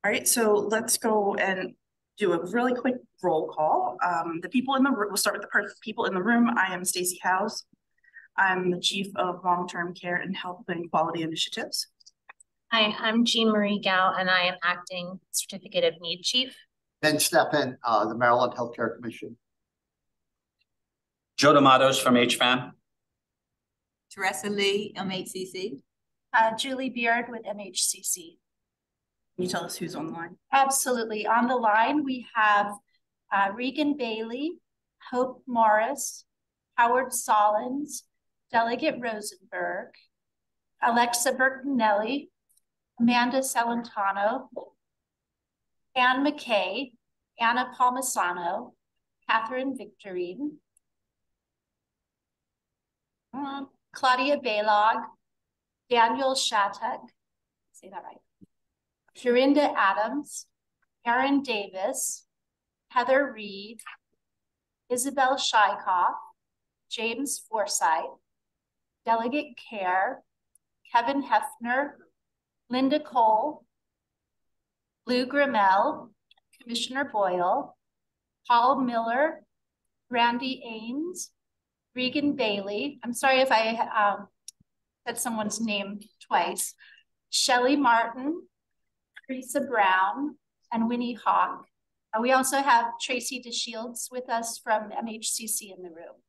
All right, so let's go and do a really quick roll call. The people in the room, we'll start with the people in the room. I am Stacy Howes. I'm the Chief of Long-Term Care and Health and Quality Initiatives. Hi, I'm Jean Marie Gow, and I am Acting Certificate of Need Chief. Ben Steffen, the Maryland Healthcare Commission. Joe D'Amatos from HFAM. Teresa Lee, MHCC. Julie Beard with MHCC. Can you tell us who's on the line? Absolutely. On the line, we have Regan Bailey, Hope Morris, Howard Solins, Delegate Rosenberg, Alexa Bertinelli, Amanda Celentano, Anne McKay, Anna Palmisano, Catherine Victorine, Claudia Baylog, Daniel Shatek, say that right, Dorinda Adams, Erin Davis, Heather Reed, Isabel Shykoff, James Forsythe, Delegate Care, Kevin Hefner, Linda Cole, Lou Grimmell, Commissioner Boyle, Paul Miller, Randy Ames, Regan Bailey. I'm sorry if I said someone's name twice. Shelley Martin, Teresa Brown, and Winnie Hawk. We also have Tracy DeShields with us from MHCC in the room.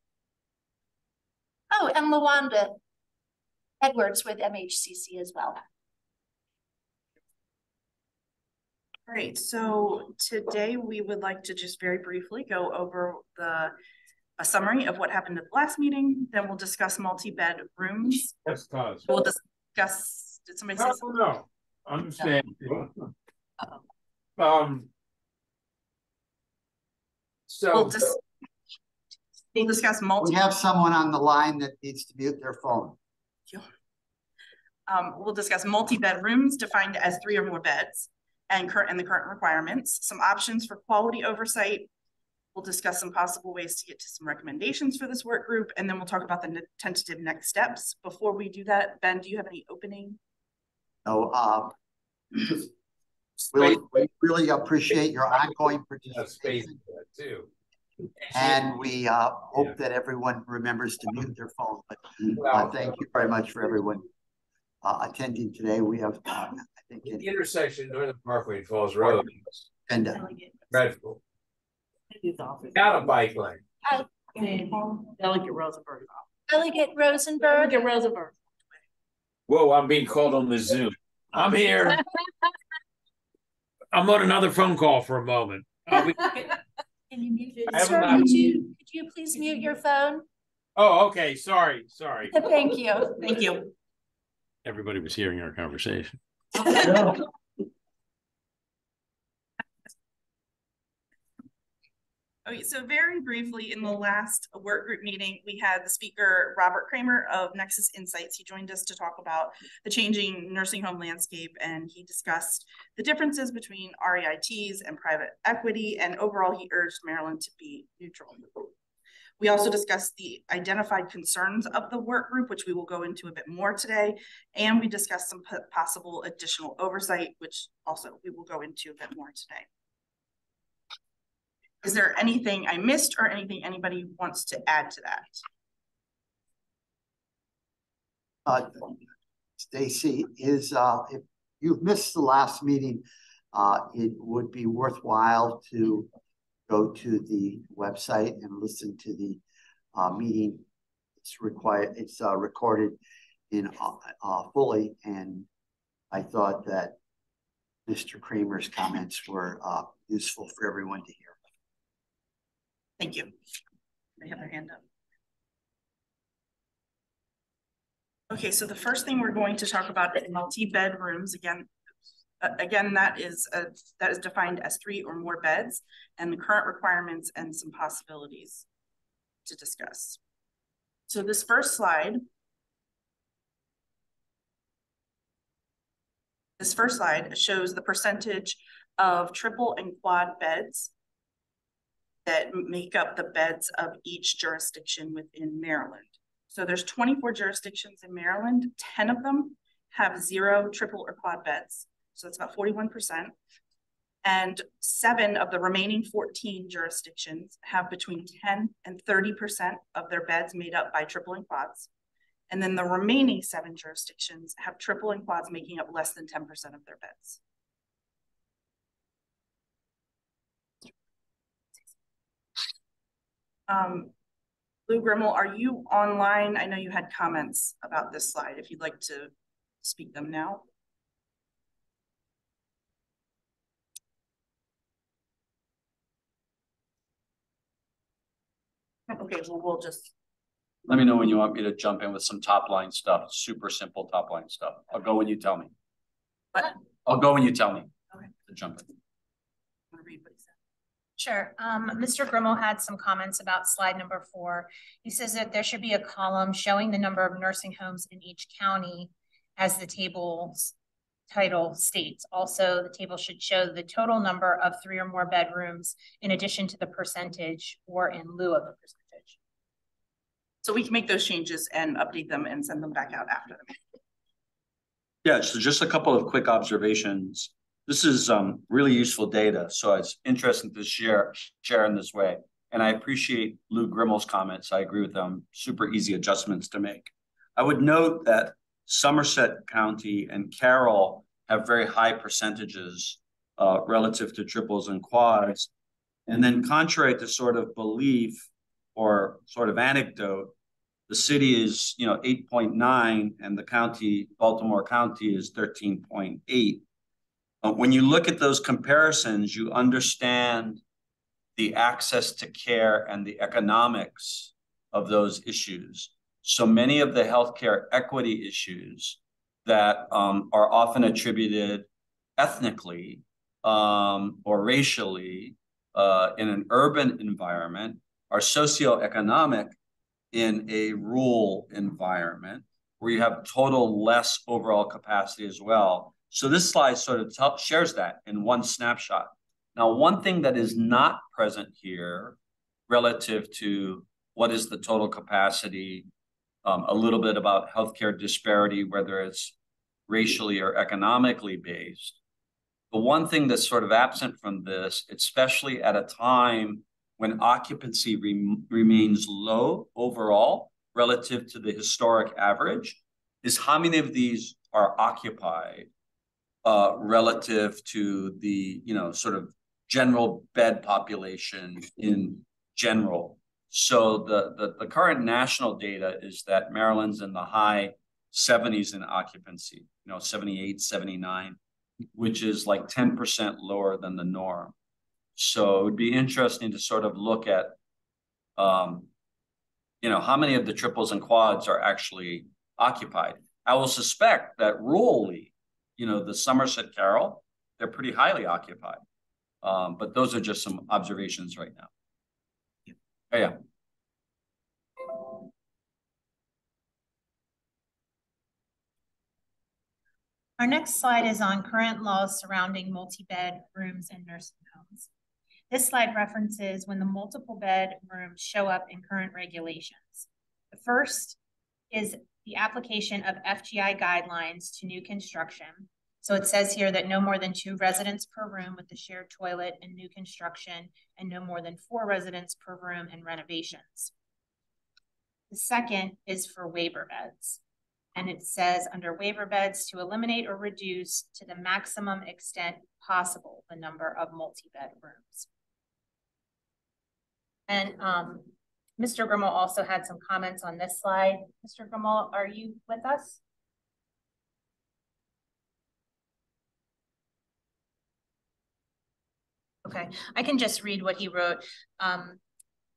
Oh, and LaWanda Edwards with MHCC as well. All right, so today we would like to just very briefly go over a summary of what happened at the last meeting. Then we'll discuss multi-bed rooms. Yes, Taz. We'll discuss, did somebody say something? No, understand. So we'll discuss multi. We have someone on the line that needs to mute their phone. We'll discuss multi-bed rooms defined as 3 or more beds and the current requirements, some options for quality oversight. We'll discuss some possible ways to get to some recommendations for this work group, and then we'll talk about the tentative next steps. Before we do that, Ben, do you have any opening? No, really appreciate your ongoing participation. Too. And we hope that everyone remembers to mute their phone. But thank you very much for everyone attending today. We have, I think, the intersection Northern Parkway and Falls Road. And dreadful. Out of bike lane. Delegate Rosenberg. Delegate Rosenberg. Delegate Rosenberg. Whoa, I'm being called on the Zoom. I'm here. I'm on another phone call for a moment. Can you mute it? Sir, could you please mute your phone? Oh, okay. Sorry. Thank you. Thank you. Everybody was hearing our conversation. Okay, so very briefly, in the last work group meeting, we had the speaker, Robert Kramer of Nexus Insights. He joined us to talk about the changing nursing home landscape, and he discussed the differences between REITs and private equity, and overall, he urged Maryland to be neutral. We also discussed the identified concerns of the work group, which we will go into a bit more today, and we discussed some possible additional oversight, which also we will go into a bit more today. Is there anything I missed or anything anybody wants to add to that? Stacy, if you've missed the last meeting, it would be worthwhile to go to the website and listen to the meeting. It's recorded in fully, and I thought that Mr. Kramer's comments were useful for everyone to hear. Thank you. They have their hand up. Okay, so the first thing we're going to talk about is multi-bed rooms. Again, that is defined as 3 or more beds, and the current requirements and some possibilities to discuss. So this first slide shows the percentage of triple and quad beds that make up the beds of each jurisdiction within Maryland. So there's 24 jurisdictions in Maryland. 10 of them have 0 triple or quad beds. So that's about 41%. And 7 of the remaining 14 jurisdictions have between 10 and 30% of their beds made up by triple and quads. And then the remaining 7 jurisdictions have triple and quads making up less than 10% of their beds. Lou Grimmel, are you online? I know you had comments about this slide, if you'd like to speak them now. Okay, well, we'll just. Let me know when you want me to jump in with some top line stuff, super simple top line stuff. I'll go when you tell me. What? I'll go when you tell me. Okay. To jump in. I'm gonna read what he said. Sure. Mr. Grimmel had some comments about slide number 4. He says that there should be a column showing the number of nursing homes in each county as the table's title states. Also, the table should show the total number of 3 or more bedrooms in addition to the percentage or in lieu of the percentage. So we can make those changes and update them and send them back out after them. Yeah, so just a couple of quick observations. This is really useful data, so it's interesting to share in this way. And I appreciate Lou Grimmel's comments. I agree with them. Super easy adjustments to make. I would note that Somerset County and Carroll have very high percentages relative to triples and quads. And then contrary to sort of belief or sort of anecdote, the city is 8.9 and the county, Baltimore County, is 13.8. When you look at those comparisons, you understand the access to care and the economics of those issues. So many of the healthcare equity issues that are often attributed ethnically or racially in an urban environment are socioeconomic in a rural environment where you have total less overall capacity as well. So this slide sort of shares that in one snapshot. Now, one thing that is not present here relative to what is the total capacity, a little bit about healthcare disparity, whether it's racially or economically based. The one thing that's sort of absent from this, especially at a time when occupancy remains low overall relative to the historic average, is how many of these are occupied relative to the sort of general bed population in general. So the current national data is that Maryland's in the high 70s in occupancy, 78, 79, which is like 10% lower than the norm. So it would be interesting to sort of look at, how many of the triples and quads are actually occupied. I will suspect that rurally, the Somerset Carroll, they're pretty highly occupied. But those are just some observations right now. Oh, yeah. Our next slide is on current laws surrounding multi-bed rooms in nursing homes. This slide references when the multiple bed rooms show up in current regulations. The first is the application of FGI guidelines to new construction. So it says here that no more than 2 residents per room with a shared toilet in new construction and no more than 4 residents per room in renovations. The second is for waiver beds. And it says under waiver beds to eliminate or reduce to the maximum extent possible the number of multi-bed rooms. And Mr. Grimmel also had some comments on this slide. Mr. Grimmel, are you with us? Okay, I can just read what he wrote.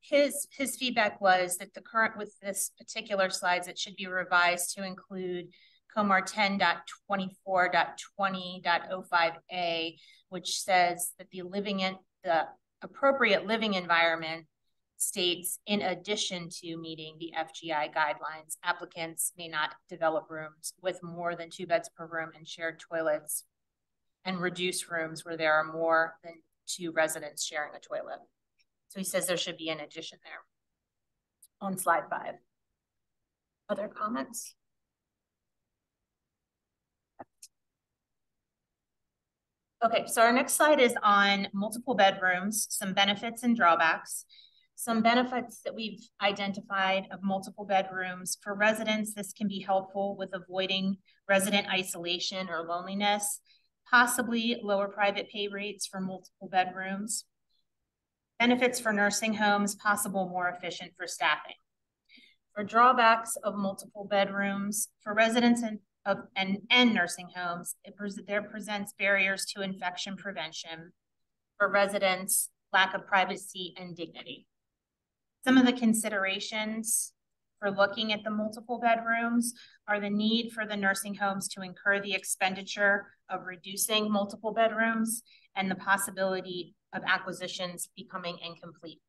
His feedback was that with this particular slides, it should be revised to include COMAR 10.24.20.05a, which says that the appropriate living environment states, in addition to meeting the FGI guidelines, applicants may not develop rooms with more than 2 beds per room and shared toilets, and reduce rooms where there are more than 2 residents sharing a toilet. So he says there should be an addition there on slide 5. Other comments? Okay, so our next slide is on multiple bedrooms, some benefits and drawbacks. Some benefits that we've identified of multiple bedrooms. For residents, this can be helpful with avoiding resident isolation or loneliness, possibly lower private pay rates for multiple bedrooms. Benefits for nursing homes, possible more efficient for staffing. For drawbacks of multiple bedrooms, for residents and nursing homes, there presents barriers to infection prevention. For residents, lack of privacy and dignity. Some of the considerations for looking at the multiple bedrooms are the need for the nursing homes to incur the expenditure of reducing multiple bedrooms and the possibility of acquisitions becoming incomplete.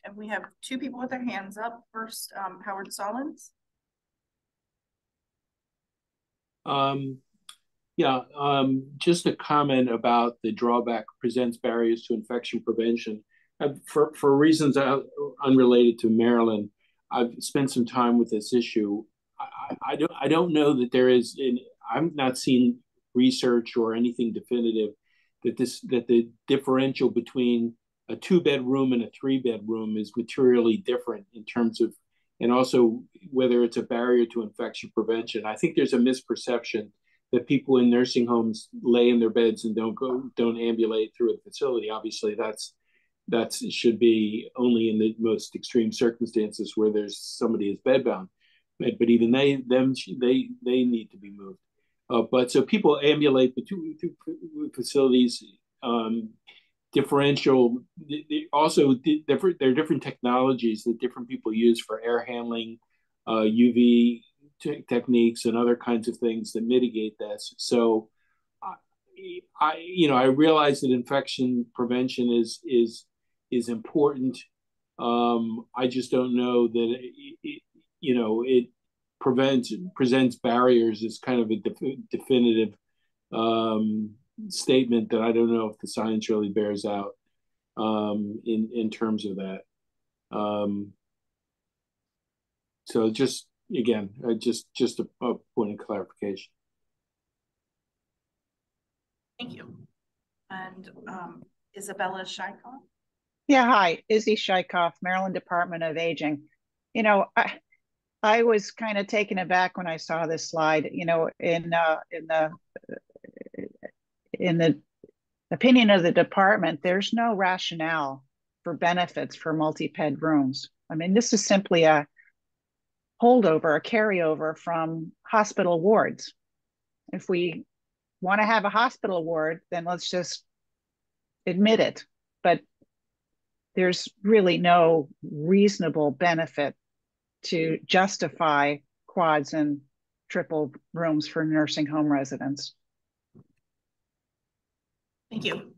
And we have two people with their hands up. First, Howard Stallings. Just a comment about the drawback presents barriers to infection prevention. For reasons unrelated to Maryland, I've spent some time with this issue. I don't know that there is. I've not seen research or anything definitive that the differential between a 2-bedroom and a 3-bedroom is materially different in terms of, and also whether it's a barrier to infection prevention. I think there's a misperception that people in nursing homes lay in their beds and don't ambulate through a facility. Obviously, that should be only in the most extreme circumstances where there's somebody is bedbound, but even they need to be moved. But so people ambulate between facilities. Differential. Also, there are different technologies that different people use for air handling, UV techniques, and other kinds of things that mitigate this. So, I realize that infection prevention is important. I just don't know that it presents barriers as kind of a definitive statement that I don't know if the science really bears out in terms of that. So just again, just a point of clarification. Thank you. And Isabella Shykoff. Yeah, hi, Izzy Shykoff, Maryland Department of Aging. I was kind of taken aback when I saw this slide. In the opinion of the department, there's no rationale for benefits for multi-bed rooms. I mean, this is simply a holdover, a carryover from hospital wards. If we want to have a hospital ward, then let's just admit it. But there's really no reasonable benefit to justify quads and triple rooms for nursing home residents. Thank you.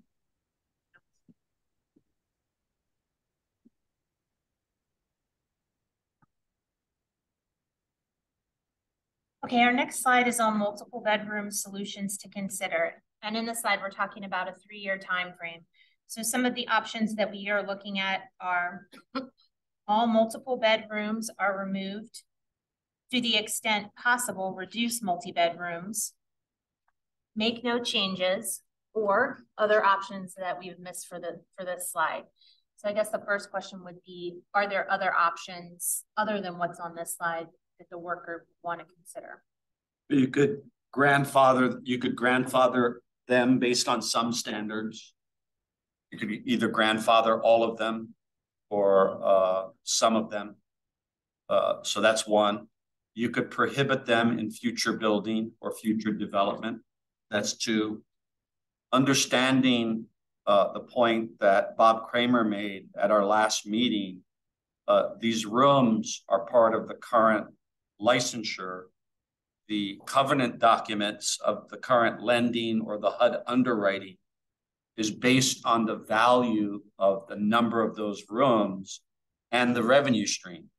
Okay, our next slide is on multiple bedroom solutions to consider. And in this slide, we're talking about a 3-year time frame. So some of the options that we are looking at are all multiple bedrooms are removed, to the extent possible, reduce multi-bedrooms, make no changes, or other options that we've missed for this slide. So I guess the first question would be, are there other options other than what's on this slide that the work group want to consider? You could grandfather them based on some standards. You could either grandfather all of them or some of them. So that's one. You could prohibit them in future building or future development. That's two. Understanding the point that Bob Kramer made at our last meeting, these rooms are part of the current licensure. The covenant documents of the current lending or the HUD underwriting is based on the value of the number of those rooms and the revenue stream.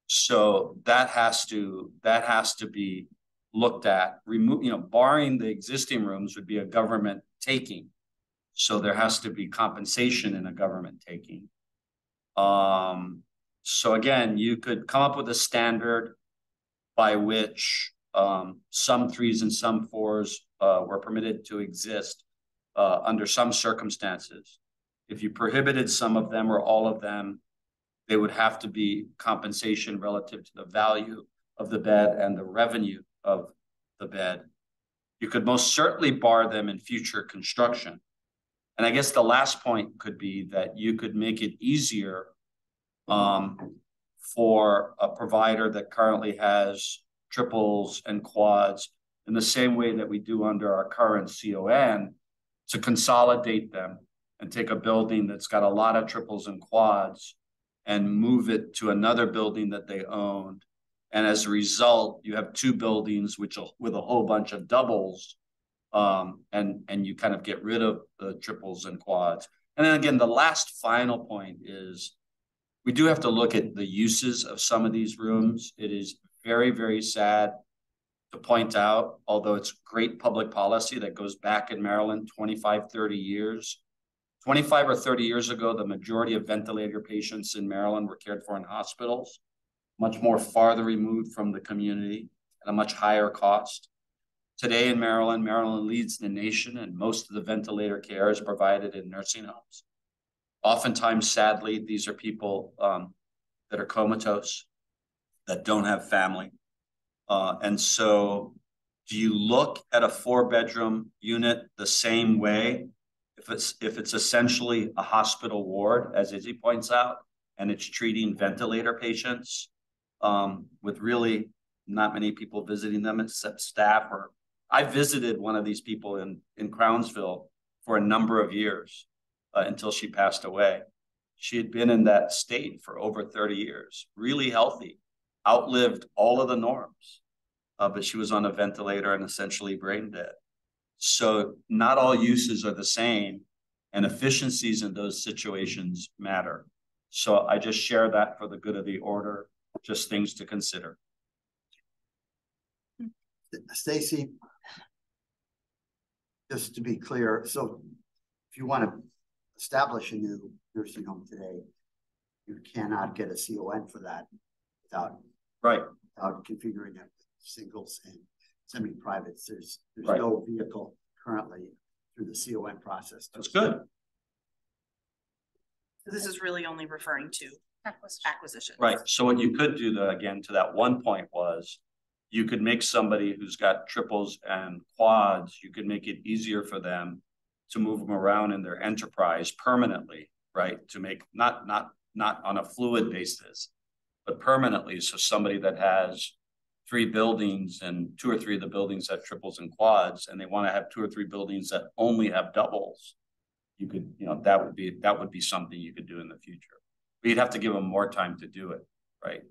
So that has to be looked at. Barring the existing rooms would be a government taking. So there has to be compensation in a government taking. So again, you could come up with a standard by which some 3s and some 4s were permitted to exist under some circumstances. If you prohibited some of them or all of them, they would have to be compensation relative to the value of the bed and the revenue of the bed. You could most certainly bar them in future construction. And I guess the last point could be that you could make it easier for a provider that currently has triples and quads in the same way that we do under our current CON to consolidate them and take a building that's got a lot of triples and quads and move it to another building that they owned. And as a result, you have two buildings with a whole bunch of doubles, and you kind of get rid of the triples and quads. And then again, the last final point is we do have to look at the uses of some of these rooms. It is very, very sad to point out, although it's great public policy that goes back in Maryland 25, 30 years. 25 or 30 years ago, the majority of ventilator patients in Maryland were cared for in hospitals, much more farther removed from the community at a much higher cost. Today in Maryland, Maryland leads the nation, and most of the ventilator care is provided in nursing homes. Oftentimes, sadly, these are people that are comatose, that don't have family. And so do you look at a 4-bedroom unit the same way if it's essentially a hospital ward, as Izzy points out, and it's treating ventilator patients with really not many people visiting them except staff? Or I visited one of these people in Crownsville for a number of years until she passed away. She had been in that state for over 30 years, really healthy, outlived all of the norms, but she was on a ventilator and essentially brain dead. So not all uses are the same, and efficiencies in those situations matter. So I just share that for the good of the order, just things to consider. Stacy, just to be clear, so if you want to establish a new nursing home today, you cannot get a CON for that without configuring it with singles and semi-privates. There's no vehicle currently through the CON process. That's good. This is really only referring to acquisition. Right. So what you could do, though, again, to that one point was you could make somebody who's got triples and quads, you could make it easier for them to move them around in their enterprise permanently, right? To make not on a fluid basis, but permanently. So somebody that has 3 buildings and 2 or 3 of the buildings have triples and quads, and they want to have 2 or 3 buildings that only have doubles, you could, that would be something you could do in the future. But you'd have to give them more time to do it, right?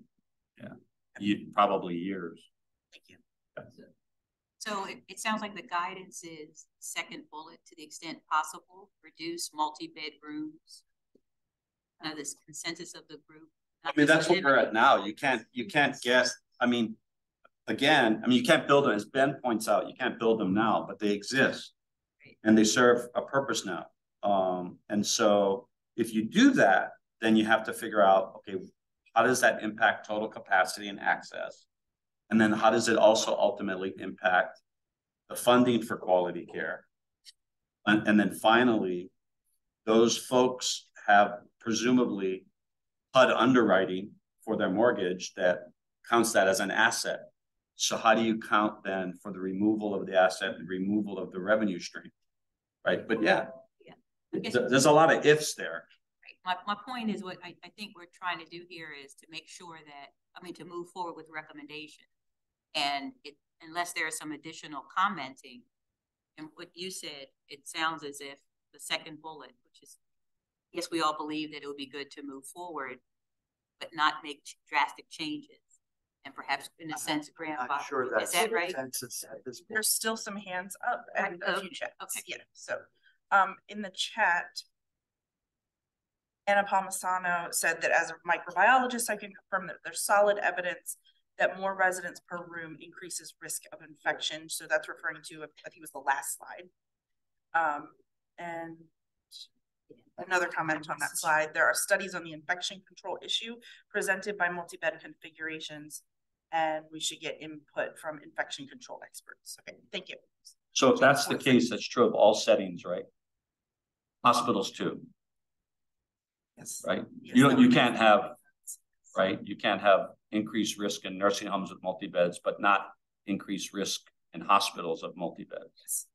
Yeah, probably years. Thank you. So it sounds like the guidance is second bullet, to the extent possible, reduce multi-bed rooms. This consensus of the group. I mean, that's what we're at now. You can't guess. I mean, again, you can't build them, as Ben points out, you can't build them now, but they exist, and they serve a purpose now. And so if you do that, then you have to figure out, okay, how does that impact total capacity and access? And then how does it also ultimately impact the funding for quality care? And then finally, those folks have presumably HUD underwriting for their mortgage that counts that as an asset. So how do you count then for the removal of the asset and removal of the revenue stream? Right. But yeah. There's a lot of ifs there. Right. My point is what I think we're trying to do here is to make sure that, to move forward with recommendation. And unless there's some additional commenting, and what you said, it sounds as if the second bullet, which is, yes, we all believe that it would be good to move forward, but not make drastic changes. And perhaps in a sense, grandfather. Sure, that's is that right? There's still some hands up and a few chats. Okay. Yeah. So in the chat, Anna Palmisano said that as a microbiologist, I can confirm that there's solid evidence that more residents per room increases risk of infection. So that's referring to, I think it was the last slide. And another comment on that slide, there are studies on the infection control issue presented by multi-bed configurations, and we should get input from infection control experts. Okay, thank you. So if that's the case, that's true of all settings, right? Hospitals too, Yes. right? Yes, You can't have, right? You can't have increased risk in nursing homes with multi-beds, but not increased risk in hospitals of multi-beds. Yes.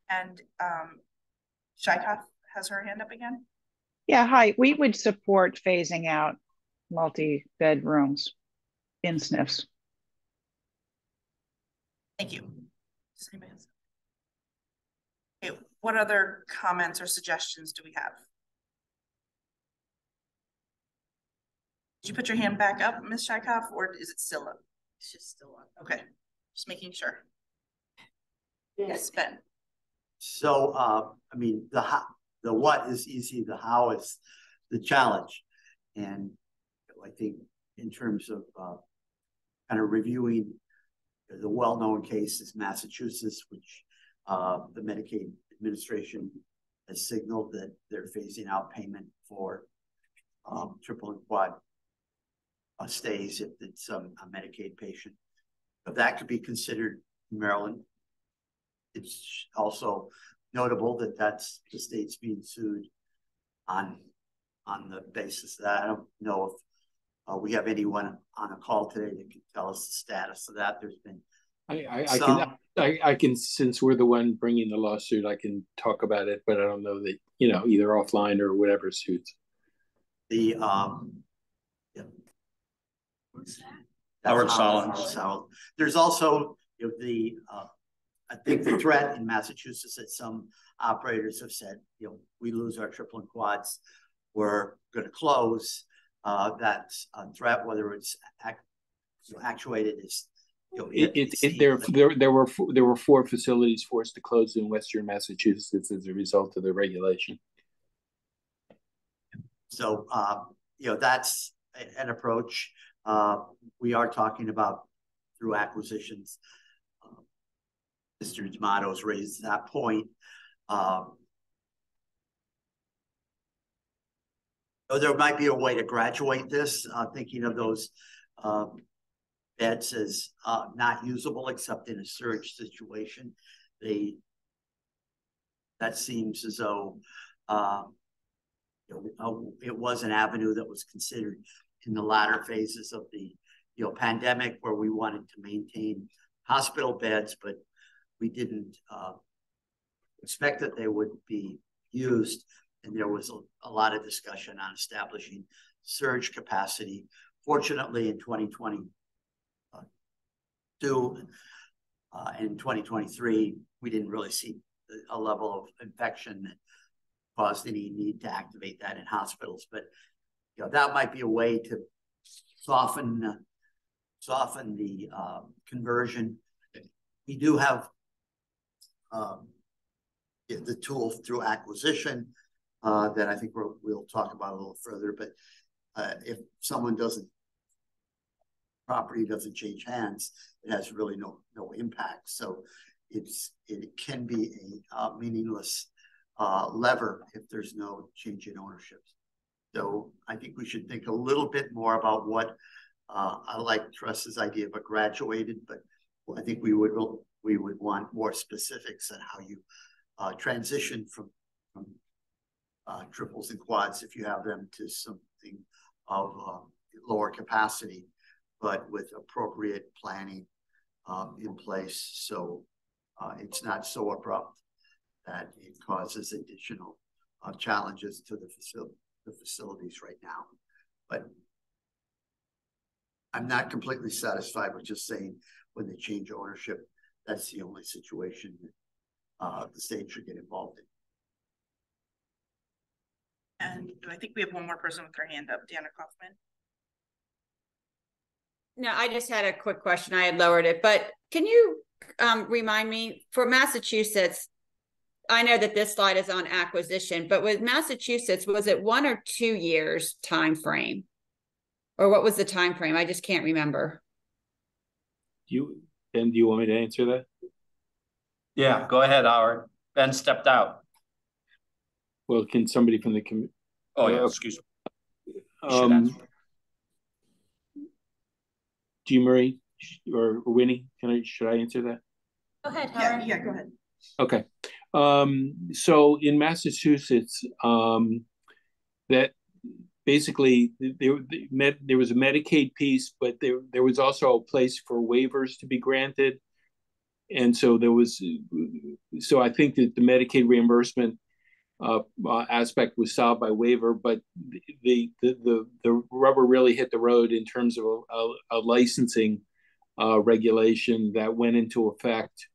And Shaikov has her hand up again. Yeah, hi. We would support phasing out multi-bed rooms in SNFs. Thank you. Okay, what other comments or suggestions do we have? Did you put your hand back up, Ms. Shaikov, or is it still up? It's just still up. Okay, just making sure. Yes, Ben. So, I mean, the what is easy, the how is the challenge. And I think in terms of kind of reviewing the well-known case is Massachusetts, which the Medicaid administration has signaled that they're phasing out payment for triple and quad stays if it's a Medicaid patient. But that could be considered in Maryland. It's also notable that that's the state's being sued on the basis that I don't know if we have anyone on a call today that can tell us the status of that. There's been I can, since we're the one bringing the lawsuit, I can talk about it, but I don't know that, you know, either offline or whatever suits. The yeah. Howard Solins. There's also, you know, the I think the threat in Massachusetts that some operators have said, you know, we lose our triple and quads, we're going to close. That's a threat, whether it's actuated is. You know, there were 4 facilities forced to close in Western Massachusetts as a result of the regulation. So you know, that's an approach. We are talking about through acquisitions. Mr. D'Amato's raised that point. There might be a way to graduate this, thinking of those beds as not usable except in a surge situation. That seems as though you know, it was an avenue that was considered in the latter phases of the pandemic, where we wanted to maintain hospital beds, but we didn't expect that they would be used. And there was a lot of discussion on establishing surge capacity. Fortunately, in 2022 and 2023, we didn't really see a level of infection that caused any need to activate that in hospitals. But you know, that might be a way to soften the conversion. We do have the tool through acquisition that I think we'll talk about a little further. But if property doesn't change hands, it has really no impact. So it can be a meaningless lever if there's no change in ownership. So I think we should think a little bit more about what I like Trust's idea of a graduated, but I think we would want more specifics on how you transition from triples and quads if you have them to something of lower capacity, but with appropriate planning in place, so it's not so abrupt that it causes additional challenges to the facilities right now. But I'm not completely satisfied with just saying when they change ownership, that's the only situation that the state should get involved in. And I think we have one more person with their hand up, Deanna Kaufman. No, I just had a quick question. I had lowered it, but can you remind me, for Massachusetts, I know that this slide is on acquisition, but with Massachusetts, was it 1 or 2 years time frame? Or what was the time frame? I just can't remember. Ben, do you want me to answer that? Yeah, go ahead, Howard. Ben stepped out. Well, can somebody from the committee? Oh, yeah, excuse me. Jean Marie or Winnie, should I answer that? Go ahead, Yeah, Howard. yeah, go ahead. Okay. So in Massachusetts, that basically there was a Medicaid piece, but there was also a place for waivers to be granted. And so so I think that the Medicaid reimbursement aspect was solved by waiver, but the rubber really hit the road in terms of a licensing regulation that went into effect,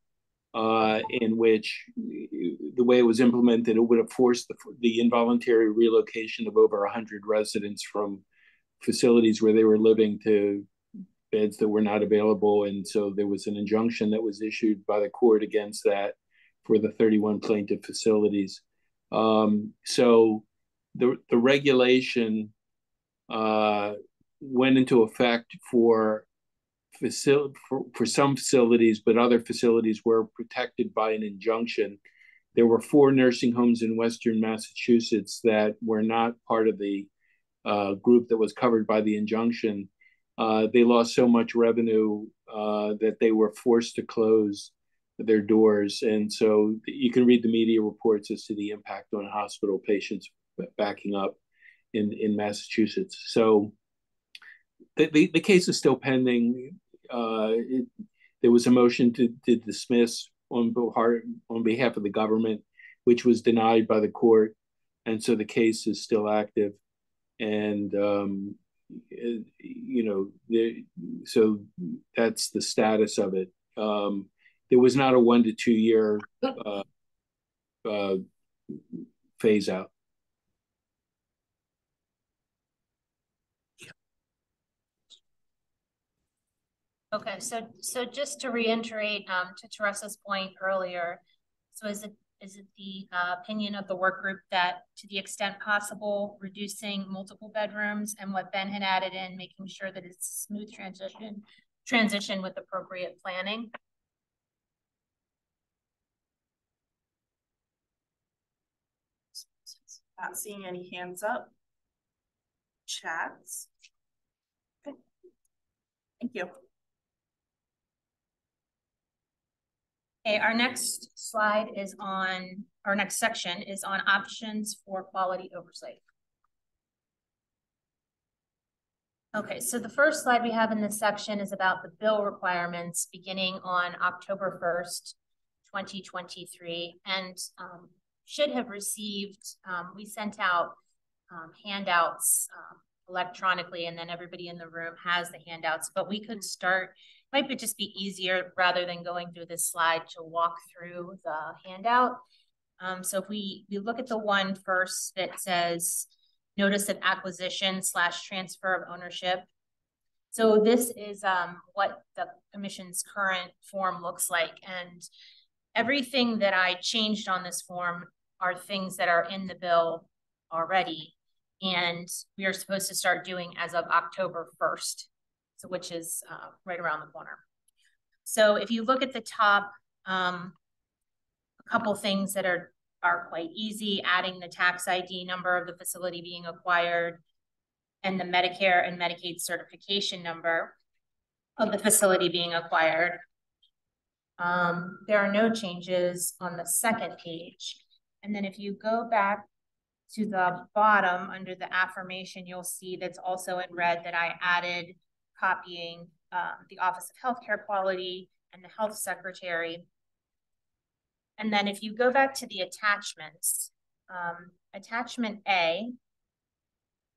in which the way it was implemented, it would have forced the involuntary relocation of over 100 residents from facilities where they were living to beds that were not available. And so there was an injunction that was issued by the court against that for the 31 plaintiff facilities. So the regulation went into effect for some facilities, but other facilities were protected by an injunction. There were 4 nursing homes in Western Massachusetts that were not part of the group that was covered by the injunction. They lost so much revenue that they were forced to close their doors. And so you can read the media reports as to the impact on hospital patients backing up in Massachusetts. So the case is still pending. There was a motion to dismiss on behalf of the government, which was denied by the court. And so the case is still active. And, so that's the status of it. There was not a 1 to 2 year phase out. Okay, so just to reiterate, to Teresa's point earlier, so is it the opinion of the work group that, to the extent possible, reducing multiple bedrooms, and what Ben had added in, making sure that it's a smooth transition with appropriate planning? Not seeing any hands up. Chats. Okay. Thank you. Okay, our next section is on options for quality oversight. Okay, so the first slide we have in this section is about the bill requirements beginning on October 1st, 2023, and should have received, we sent out handouts electronically, and then everybody in the room has the handouts, but we could start, might just be easier rather than going through this slide to walk through the handout. So if we look at the one first that says notice of acquisition / transfer of ownership. So this is what the commission's current form looks like. And everything that I changed on this form are things that are in the bill already. And we are supposed to start doing as of October 1st, so which is right around the corner. So if you look at the top, a couple things that are quite easy, adding the tax ID number of the facility being acquired and the Medicare and Medicaid certification number of the facility being acquired. There are no changes on the second page. And then if you go back to the bottom under the affirmation, you'll see that's also in red that I added copying the Office of Healthcare Quality and the Health Secretary. And then if you go back to the attachments, attachment A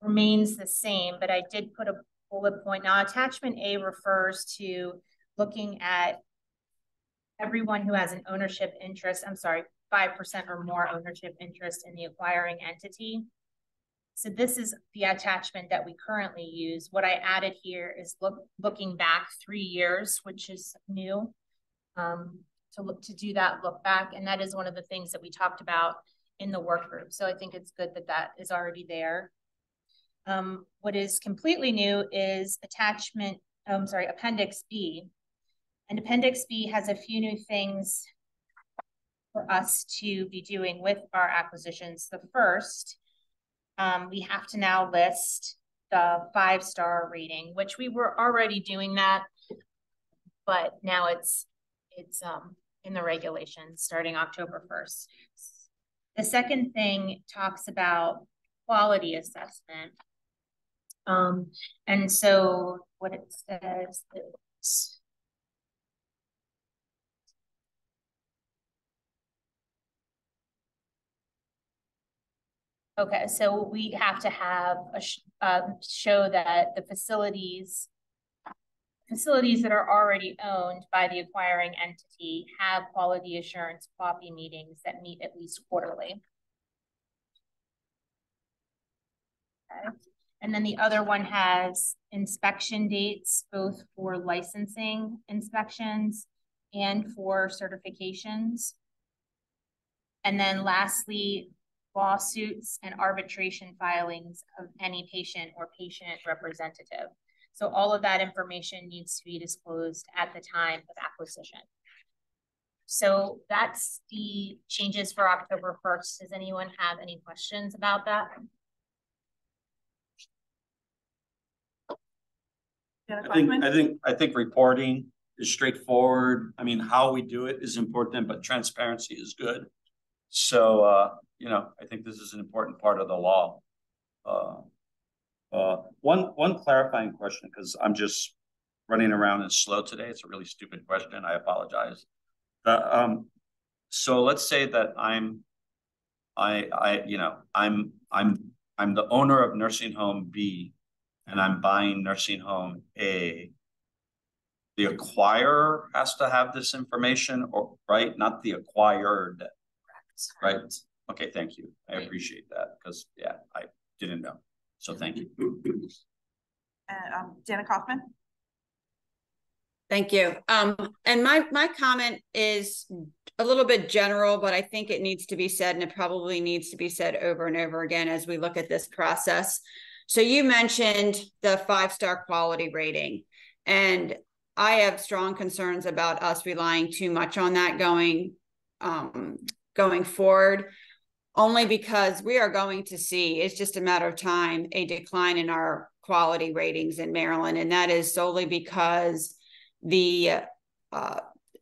remains the same, but I did put a bullet point. Now, attachment A refers to looking at everyone who has an ownership interest, 5% or more ownership interest in the acquiring entity. So this is the attachment that we currently use. What I added here is looking back 3 years, which is new, to do that look back. And that is one of the things that we talked about in the work group. So I think it's good that that is already there. What is completely new is Appendix B. And Appendix B has a few new things for us to be doing with our acquisitions. The first, we have to now list the 5-star rating, which we were already doing that, but now it's in the regulations starting October 1st. The second thing talks about quality assessment. And so what it says is, okay, so we have to have show that the facilities that are already owned by the acquiring entity have quality assurance copy meetings that meet at least quarterly. Okay. And then the other one has inspection dates, both for licensing inspections and for certifications. And then lastly, lawsuits and arbitration filings of any patient or patient representative. So all of that information needs to be disclosed at the time of acquisition. So that's the changes for October 1st. Does anyone have any questions about that? I think reporting is straightforward. I mean, how we do it is important, but transparency is good. So, you know, I think this is an important part of the law. One clarifying question, because I'm just running around and slow today. It's a really stupid question. I apologize. So let's say that I'm the owner of nursing home B, and I'm buying nursing home A. The acquirer has to have this information, or right? Not the acquired, right? Okay, thank you. I appreciate that, because yeah, I didn't know. So thank you. Dana Kaufman. Thank you. And my comment is a little bit general, but I think it needs to be said, and it probably needs to be said over and over again as we look at this process. So you mentioned the 5-star quality rating, and I have strong concerns about us relying too much on that going forward, only because we are going to see, it's just a matter of time, a decline in our quality ratings in Maryland. And that is solely because the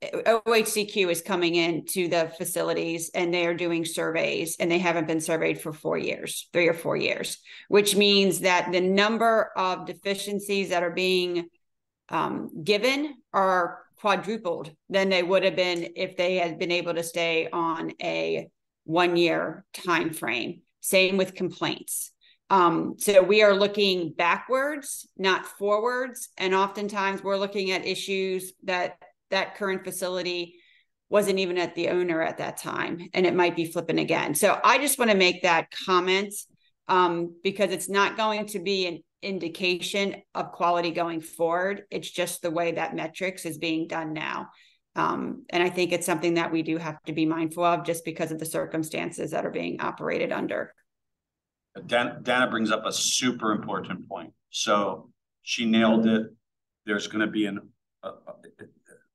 OHCQ is coming into the facilities and they are doing surveys, and they haven't been surveyed for 4 years, 3 or 4 years, which means that the number of deficiencies that are being given are quadrupled than they would have been if they had been able to stay on a 1-year time frame. Same with complaints. So we are looking backwards, not forwards. And oftentimes we're looking at issues that current facility wasn't even at the owner at that time, and it might be flipping again. So I just want to make that comment because it's not going to be an indication of quality going forward. It's just the way that metrics is being done now. And I think it's something that we do have to be mindful of just because of the circumstances that are being operated under. Dana brings up a super important point. So she nailed it. There's going to be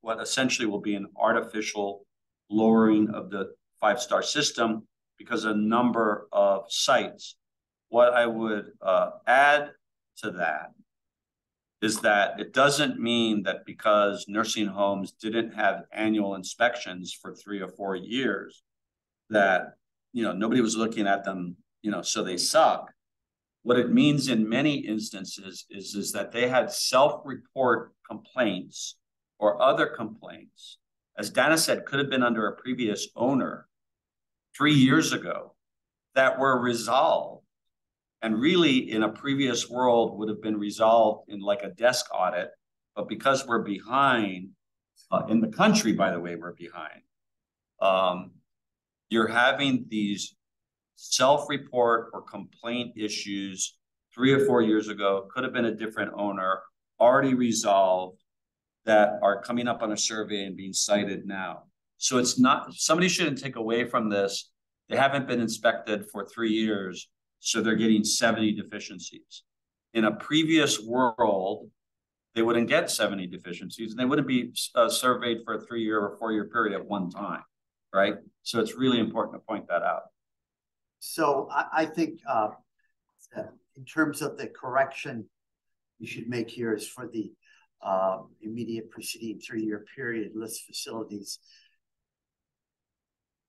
what essentially will be an artificial lowering of the 5-star system because a number of sites. What I would add to that is that it doesn't mean that because nursing homes didn't have annual inspections for 3 or 4 years that, you know, nobody was looking at them, you know, so they suck. What it means in many instances is that they had self-report complaints or other complaints, as Dana said, could have been under a previous owner 3 years ago that were resolved, and really in a previous world would have been resolved in like a desk audit. But because we're behind in the country, by the way, we're behind. You're having these self-report or complaint issues 3 or 4 years ago, could have been a different owner, already resolved, that are coming up on a survey and being cited now. So it's not, somebody shouldn't take away from this. They haven't been inspected for 3 years, so they're getting 70 deficiencies. In a previous world, they wouldn't get 70 deficiencies, and they wouldn't be surveyed for a 3-year or 4-year period at one time, right? So it's really important to point that out. So I think in terms of the correction you should make here is for the immediate preceding 3-year period list facilities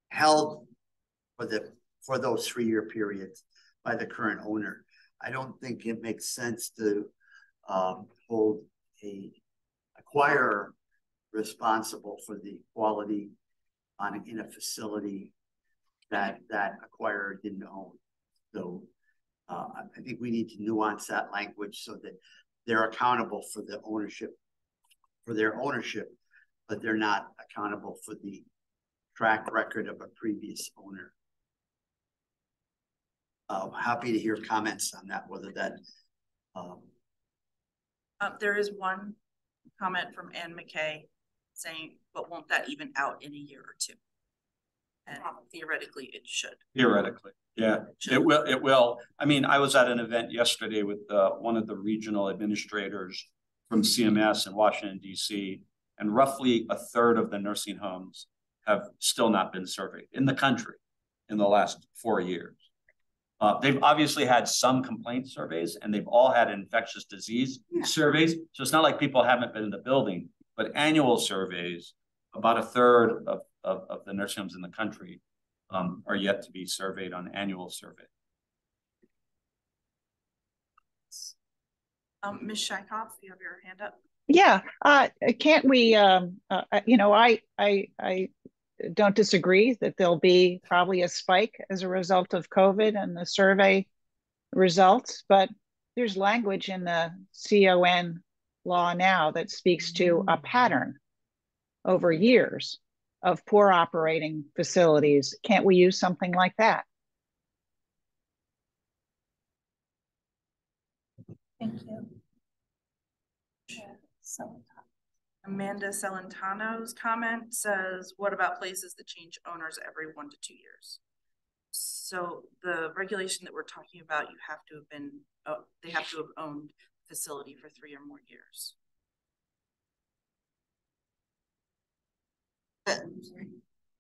held for those 3-year periods by the current owner. I don't think it makes sense to hold a acquirer responsible for the quality in a facility that acquirer didn't own. So I think we need to nuance that language so that they're accountable for the ownership, for their ownership, but they're not accountable for the track record of a previous owner. Happy to hear comments on that, whether that. There is one comment from Ann McKay saying, but won't that even out in a year or two? And theoretically, it should. Theoretically, yeah, it will. It will. I mean, I was at an event yesterday with one of the regional administrators from CMS in Washington, D.C., and roughly a third of the nursing homes have still not been surveyed in the country in the last 4 years. They've obviously had some complaint surveys, and they've all had infectious disease surveys. So it's not like people haven't been in the building, but annual surveys, about a third of the nursing homes in the country are yet to be surveyed on annual survey. Ms. Shykoff, you have your hand up. Yeah, can't we, you know, I don't disagree that there'll be probably a spike as a result of COVID and the survey results, but there's language in the CON law now that speaks to a pattern over years of poor operating facilities. Can't we use something like that? Thank you. Amanda Celentano's comment says, what about places that change owners every 1 to 2 years? So the regulation that we're talking about, you have to have been, they have to have owned the facility for 3 or more years.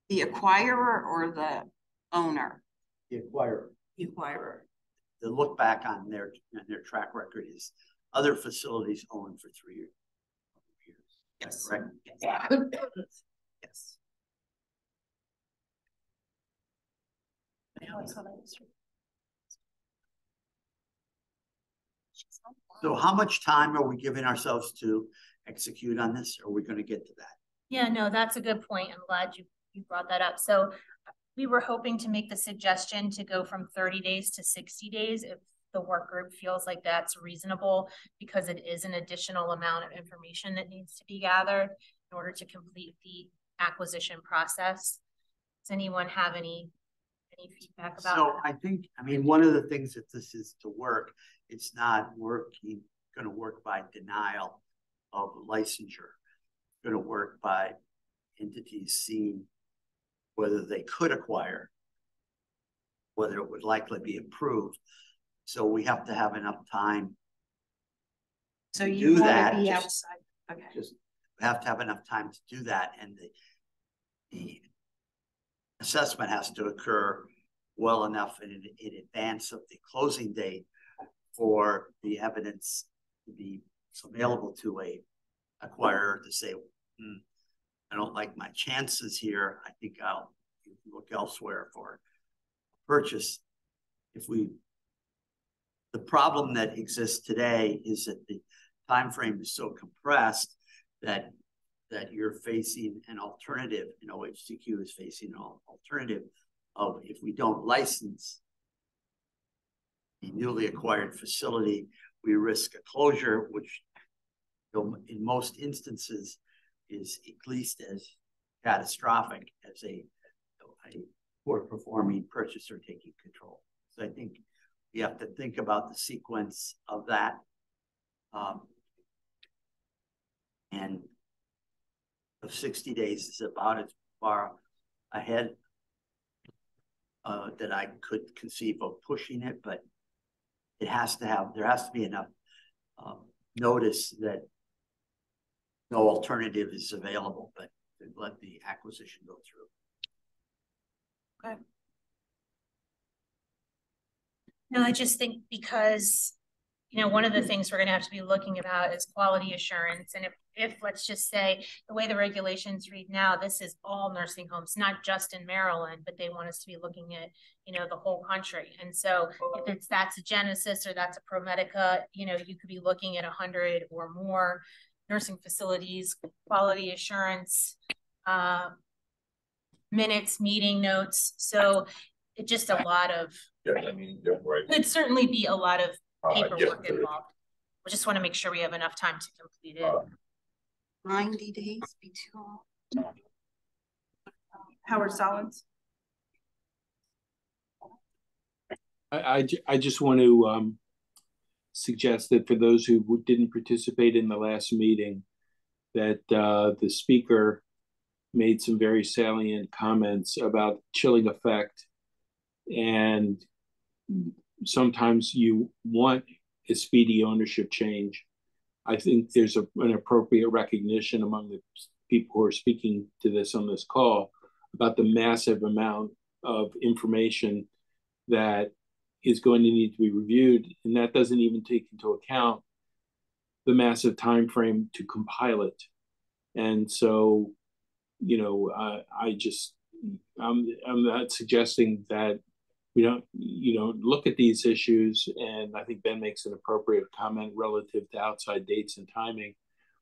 The acquirer or the owner? The acquirer. The acquirer. The look back on their track record is other facilities owned for 3 years. Yes. Right. Yes. Yes. So how much time are we giving ourselves to execute on this? Are we going to get to that? Yeah, no, that's a good point. I'm glad you brought that up. So we were hoping to make the suggestion to go from 30 days to 60 days if the work group feels like that's reasonable, because it is an additional amount of information that needs to be gathered in order to complete the acquisition process. Does anyone have any feedback about So that? I mean, one of the things that this is to work, it's not going to work by denial of licensure. It's going to work by entities seeing whether they could acquire, whether it would likely be approved. So we have to have enough time. So you do want that. to be outside. Okay. Just have to have enough time to do that, and the assessment has to occur well enough in advance of the closing date for the evidence to be available to a acquirer to say, I don't like my chances here. I think I'll look elsewhere for purchase. The problem that exists today is that the time frame is so compressed that you're facing an alternative, and OHCQ is facing an alternative of, if we don't license a newly acquired facility, we risk a closure, which in most instances is at least as catastrophic as a poor performing purchaser taking control. So I think we have to think about the sequence of that. And of 60 days is about as far ahead that I could conceive of pushing it, but there has to be enough notice that no alternative is available, but to let the acquisition go through. Okay. No, I just think because you know, one of the things we're going to have to be looking about is quality assurance. And if let's just say the way the regulations read now, this is all nursing homes, not just in Maryland, but they want us to be looking at, you know, the whole country. And so if that's a Genesis or that's a ProMedica, you know, you could be looking at 100 or more nursing facilities, quality assurance, minutes, meeting notes. So it's just a lot of, could certainly be a lot of paperwork involved. We just want to make sure we have enough time to complete it. 90 days be too long. Howard Solins. I just want to suggest that for those who didn't participate in the last meeting, that the speaker made some very salient comments about chilling effect, and sometimes you want a speedy ownership change. I think there's an appropriate recognition among the people who are speaking to this on this call about the massive amount of information that is going to need to be reviewed, and that doesn't even take into account the massive time frame to compile it. And so, you know, I'm not suggesting that we don't look at these issues, and I think Ben makes an appropriate comment relative to outside dates and timing.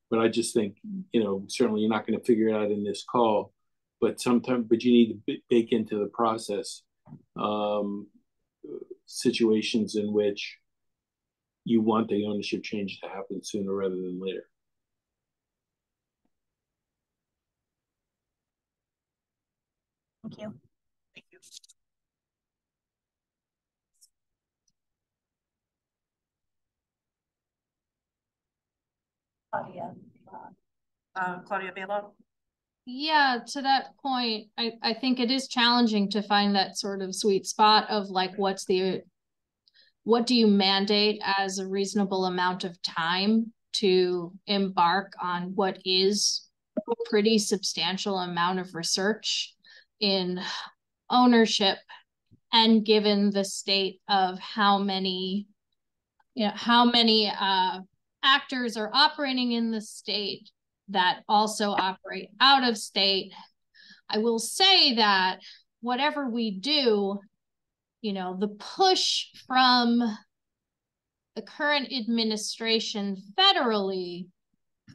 But I just think, you know, certainly you're not going to figure it out in this call, but you need to bake into the process situations in which you want the ownership change to happen sooner rather than later. Thank you. Thank you. Claudia Bela. Yeah, to that point, I think it is challenging to find that sort of sweet spot of like, what do you mandate as a reasonable amount of time to embark on what is a pretty substantial amount of research in ownership, and given the state of how many actors are operating in the state that also operate out of state. I will say that whatever we do, you know, the push from the current administration federally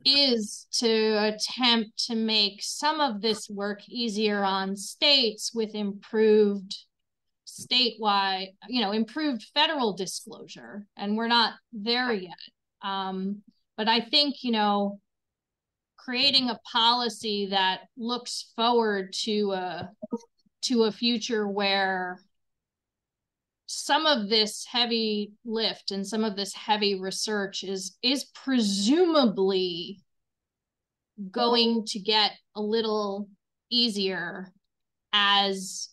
is to attempt to make some of this work easier on states with improved statewide, you know, improved federal disclosure. And we're not there yet. But I think, you know, creating a policy that looks forward to a future where some of this heavy lift and some of this heavy research is presumably going to get a little easier as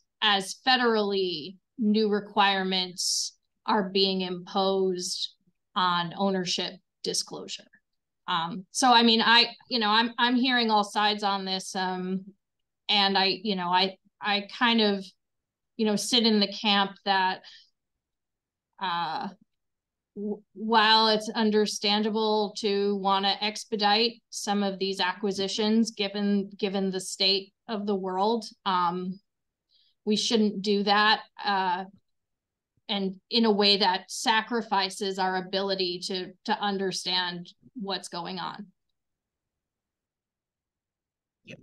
federally new requirements are being imposed on ownership disclosure. So I mean, I'm hearing all sides on this, and I kind of, you know, sit in the camp that while it's understandable to want to expedite some of these acquisitions given the state of the world, we shouldn't do that and in a way that sacrifices our ability to understand what's going on.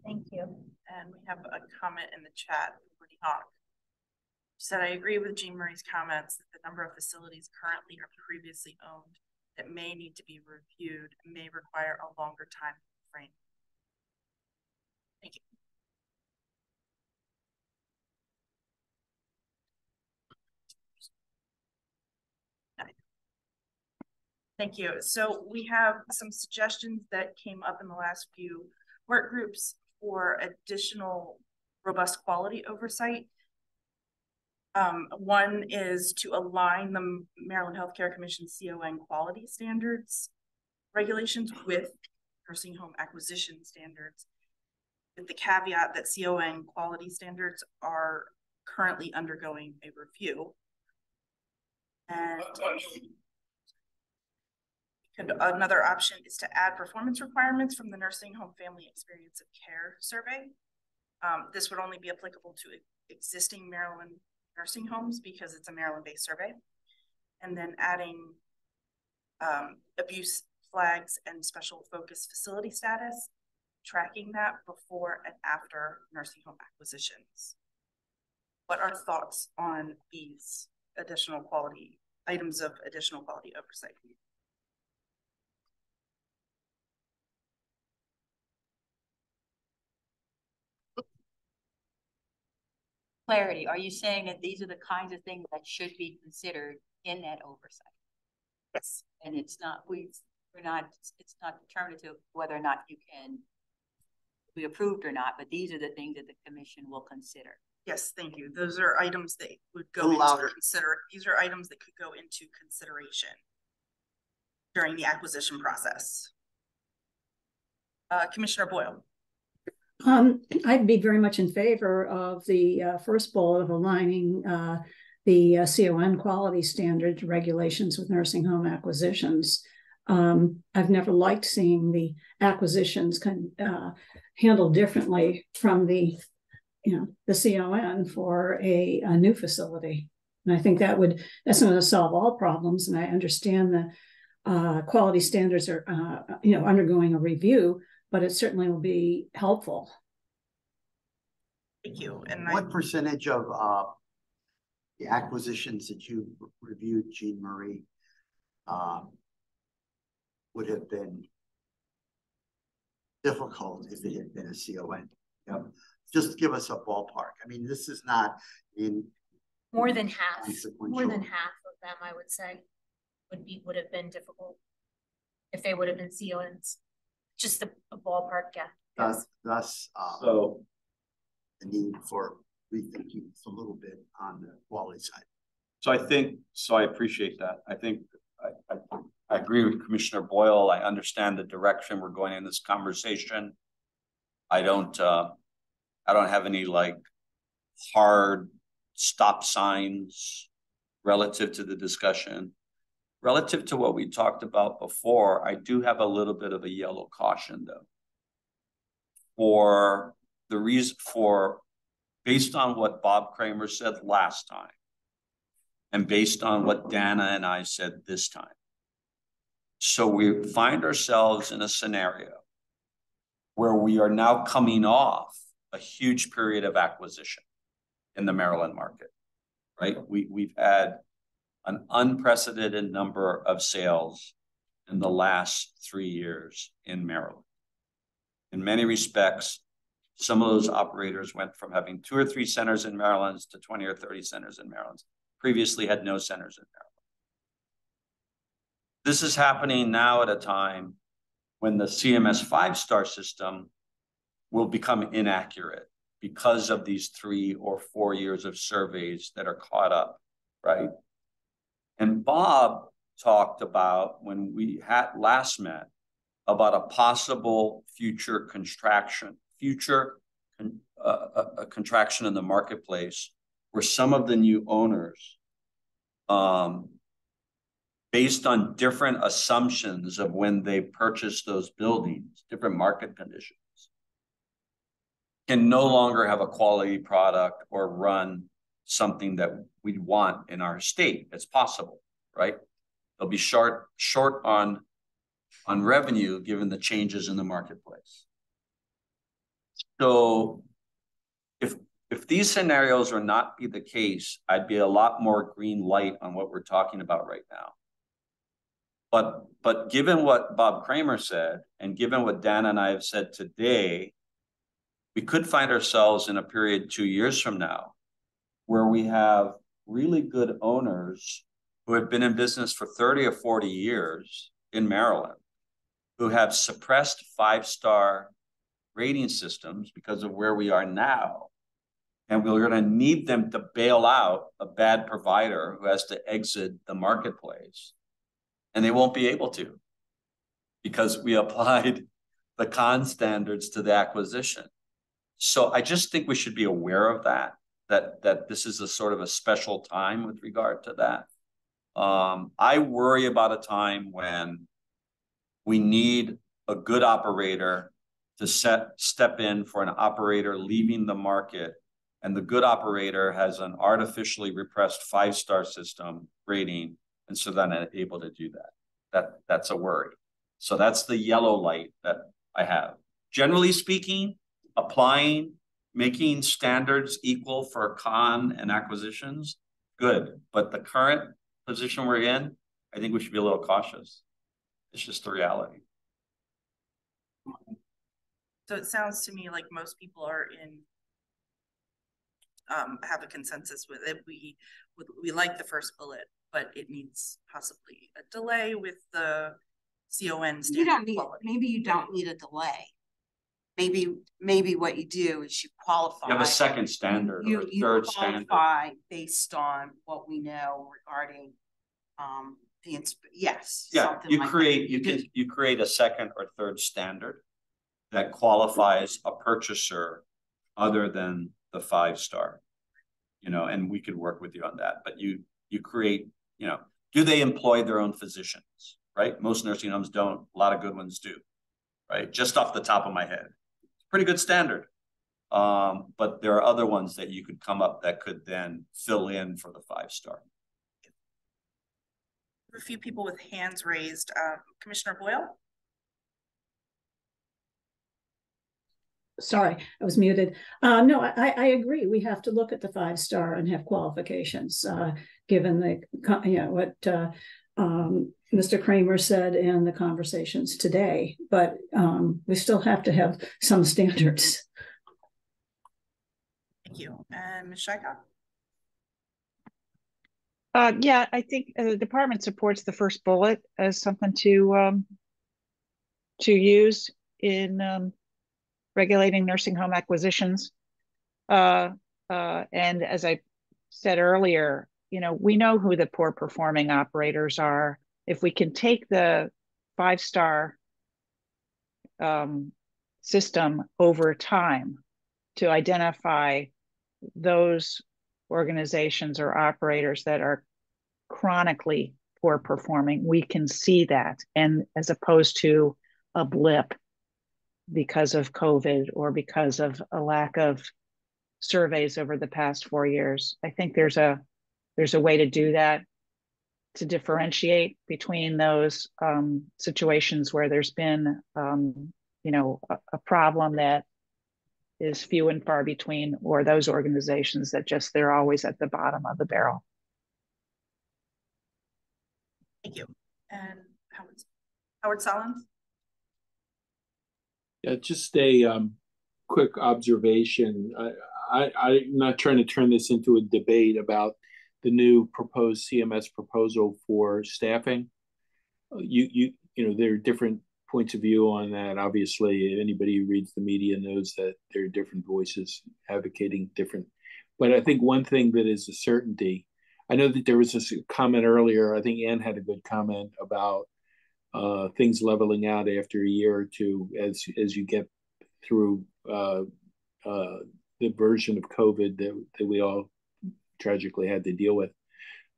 Thank you. And we have a comment in the chat from Brittany Hawk. She said, I agree with Jean Marie's comments that the number of facilities currently or previously owned that may need to be reviewed may require a longer time frame. Thank you. Thank you. So we have some suggestions that came up in the last few work groups for additional robust quality oversight. One is to align the Maryland Healthcare Commission CON quality standards regulations with nursing home acquisition standards, with the caveat that CON quality standards are currently undergoing a review. And Another option is to add performance requirements from the Nursing Home Family Experience of Care survey. This would only be applicable to existing Maryland nursing homes because it's a Maryland-based survey. And then adding abuse flags and special focus facility status, tracking that before and after nursing home acquisitions. What are thoughts on these additional quality items of additional quality oversight? Clarity, are you saying that these are the kinds of things that should be considered in that oversight? Yes. And it's not, it's not determinative whether or not you can be approved or not, but these are the things that the commission will consider. Yes, thank you. Those are items that would go into these are items that could go into consideration during the acquisition process. Commissioner Boyle. I'd be very much in favor of the first bullet of aligning the CON quality standards regulations with nursing home acquisitions. I've never liked seeing the acquisitions handled differently from the CON for a new facility. And I think that's going to solve all problems. And I understand the quality standards are undergoing a review, but it certainly will be helpful. Thank you. And what percentage of the acquisitions that you reviewed, Jean Marie, would have been difficult if it had been a CON? Just give us a ballpark. I mean, this is not in more than half. More than half of them, I would say, would have been difficult if they would have been CONs. Just a ballpark guess. Thus, so the need for rethinking a little bit on the quality side. So I appreciate that. I think I agree with Commissioner Boyle. I understand the direction we're going in this conversation. I don't have any like hard stop signs relative to the discussion. Relative to what we talked about before, I do have a little bit of a yellow caution though. For the reason based on what Bob Kramer said last time, and based on what Dana and I said this time. So we find ourselves in a scenario where we are now coming off a huge period of acquisition in the Maryland market, right? We've had an unprecedented number of sales in the last 3 years in Maryland. In many respects, some of those operators went from having 2 or 3 centers in Maryland to 20 or 30 centers in Maryland. Previously had no centers in Maryland. This is happening now at a time when the CMS 5-star system will become inaccurate because of these 3 or 4 years of surveys that are caught up, right? And Bob talked about, when we had last met, about a possible future contraction in the marketplace where some of the new owners, based on different assumptions of when they purchased those buildings, different market conditions, can no longer have a quality product or run something that we want in our state. It's possible, right? They'll be short on revenue given the changes in the marketplace. So if these scenarios are not be the case, I'd be a lot more green light on what we're talking about right now. But given what Bob Kramer said, and given what Dan and I have said today, we could find ourselves in a period 2 years from now where we have really good owners who have been in business for 30 or 40 years in Maryland, who have suppressed 5-star rating systems because of where we are now. And we're going to need them to bail out a bad provider who has to exit the marketplace. And they won't be able to because we applied the CON standards to the acquisition. So I just think we should be aware of that this is a sort of a special time with regard to that. I worry about a time when We need a good operator to step in for an operator leaving the market. And the good operator has an artificially repressed 5-star system rating. And so then I'm able to do that. That's a worry. So that's the yellow light that I have. Generally speaking, applying, making standards equal for con and acquisitions, good. But the current position we're in, I think we should be a little cautious. It's just the reality. So it sounds to me like most people are in, have a consensus with it. We like the first bullet, but it needs possibly a delay with the CON standard. You don't need, quality. maybe you don't need a delay. Maybe what you do is you qualify. You have a second standard or a third standard. Based on what we know regarding yes. Yeah, you create a second or third standard that qualifies a purchaser other than the 5-star, you know, and we could work with you on that. But you create, you know, do they employ their own physicians, right? Most nursing homes don't. A lot of good ones do, right? Just off the top of my head, it's a pretty good standard. But there are other ones that you could come up that could then fill in for the 5-star. A few people with hands raised. Commissioner Boyle. Sorry, I was muted. No, I agree. We have to look at the 5-star and have qualifications, given the, you know, what Mr. Kramer said in the conversations today. But we still have to have some standards. Thank you. And Ms. Shycock? Yeah, I think the department supports the first bullet as something to use in regulating nursing home acquisitions. And as I said earlier, you know, we know who the poor performing operators are. If we can take the 5-star system over time to identify those organizations or operators that are chronically poor performing, we can see that, and as opposed to a blip because of COVID or because of a lack of surveys over the past 4 years. I think there's a way to do that, to differentiate between those situations where there's been you know, a problem that is few and far between, or those organizations that just, they're always at the bottom of the barrel. Thank you. And Howard Solins? Yeah, just a quick observation. I'm not trying to turn this into a debate about the new proposed CMS proposal for staffing. You know, there are different points of view on that. Obviously, anybody who reads the media knows that there are different voices advocating different. But I think one thing that is a certainty, I know that there was a comment earlier, I think Ann had a good comment about things leveling out after a year or two as you get through the version of COVID that we all tragically had to deal with.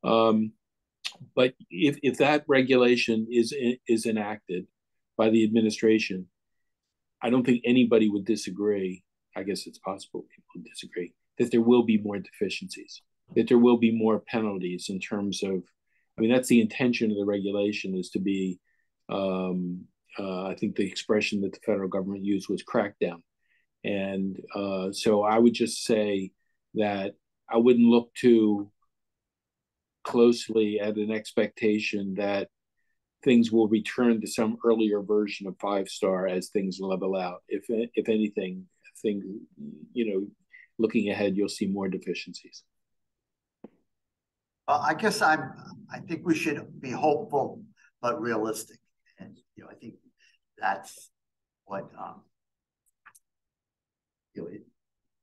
But if that regulation is enacted by the administration, I don't think anybody would disagree. I guess it's possible people would disagree that there will be more deficiencies, that there will be more penalties in terms of, I mean, that's the intention of the regulation, is to be, I think the expression that the federal government used was crackdown. And so I would just say that I wouldn't look too closely at an expectation that things will return to some earlier version of 5-star as things level out. If anything, you know, looking ahead, you'll see more deficiencies. I guess I think we should be hopeful but realistic, and you know, I think that's what you know, it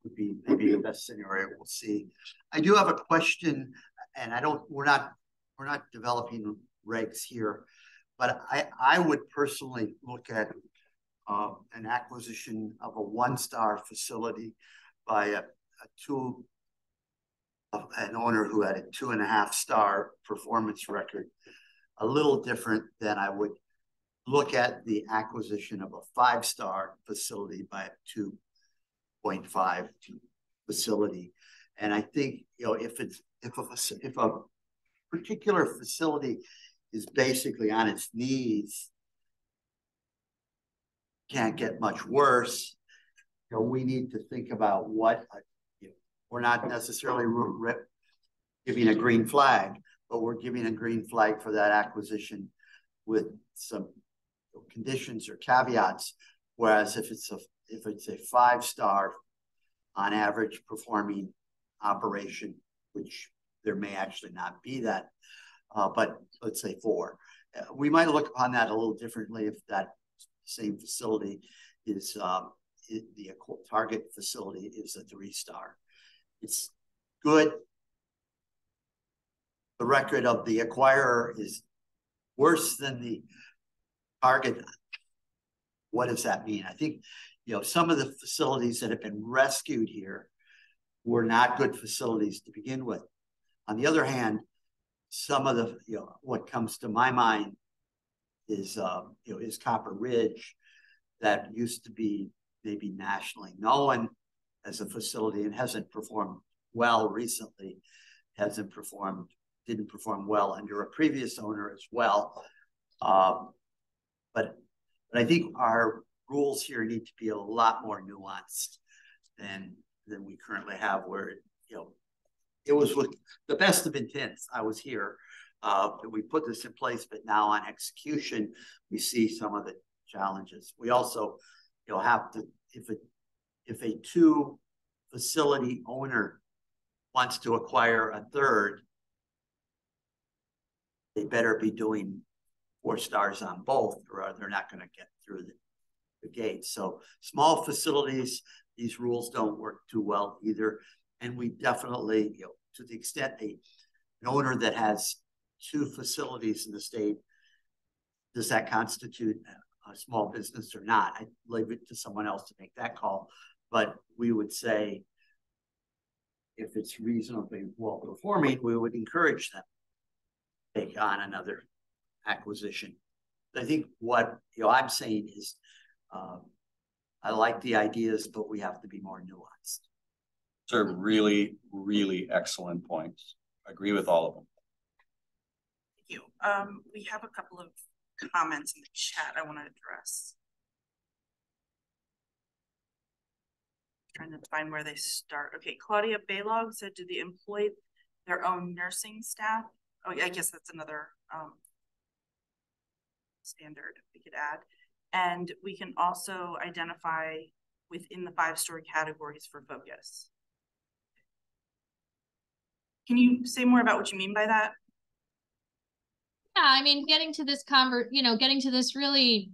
would be maybe the best scenario. We'll see. I do have a question, and we're not developing regs here, but I would personally look at an acquisition of a 1-star facility by an owner who had a 2.5-star performance record, a little different than I would look at the acquisition of a 5-star facility by a 2.5 facility. And I think, you know, if a particular facility is basically on its knees, can't get much worse, you know, we need to think about what, you know, we're not necessarily giving a green flag, but we're giving a green flag for that acquisition with some conditions or caveats. Whereas if it's a 5-star on average performing operation, which there may actually not be that, but let's say 4, we might look upon that a little differently if that same facility is the target facility is a 3-star. It's good. The record of the acquirer is worse than the target. What does that mean? I think, you know, some of the facilities that have been rescued here were not good facilities to begin with. On the other hand, some of the, you know, what comes to my mind is, you know, is Copper Ridge, that used to be maybe nationally known as a facility and hasn't performed well recently, didn't perform well under a previous owner as well. But I think our rules here need to be a lot more nuanced than we currently have, where, you know, it was with the best of intents. I was here, we put this in place, but now on execution, we see some of the challenges. We also, you know, have to, if a 2-facility owner wants to acquire a 3rd, they better be doing 4 stars on both, or they're not going to get through the gate. So small facilities, these rules don't work too well either. And we definitely, you know, to the extent an owner that has 2 facilities in the state, does that constitute a small business or not? I leave it to someone else to make that call. But we would say, if it's reasonably well performing, we would encourage them to take on another acquisition. I think what, you know, I'm saying is, I like the ideas, but we have to be more nuanced. Those are really, really excellent points. I agree with all of them. Thank you. We have a couple of comments in the chat I want to address. Trying to find where they start. Okay, Claudia Baylog said, do they employ their own nursing staff? Oh, yeah, I guess that's another standard we could add. And we can also identify within the 5-story categories for focus. Can you say more about what you mean by that? Yeah, I mean, getting to this getting to this really,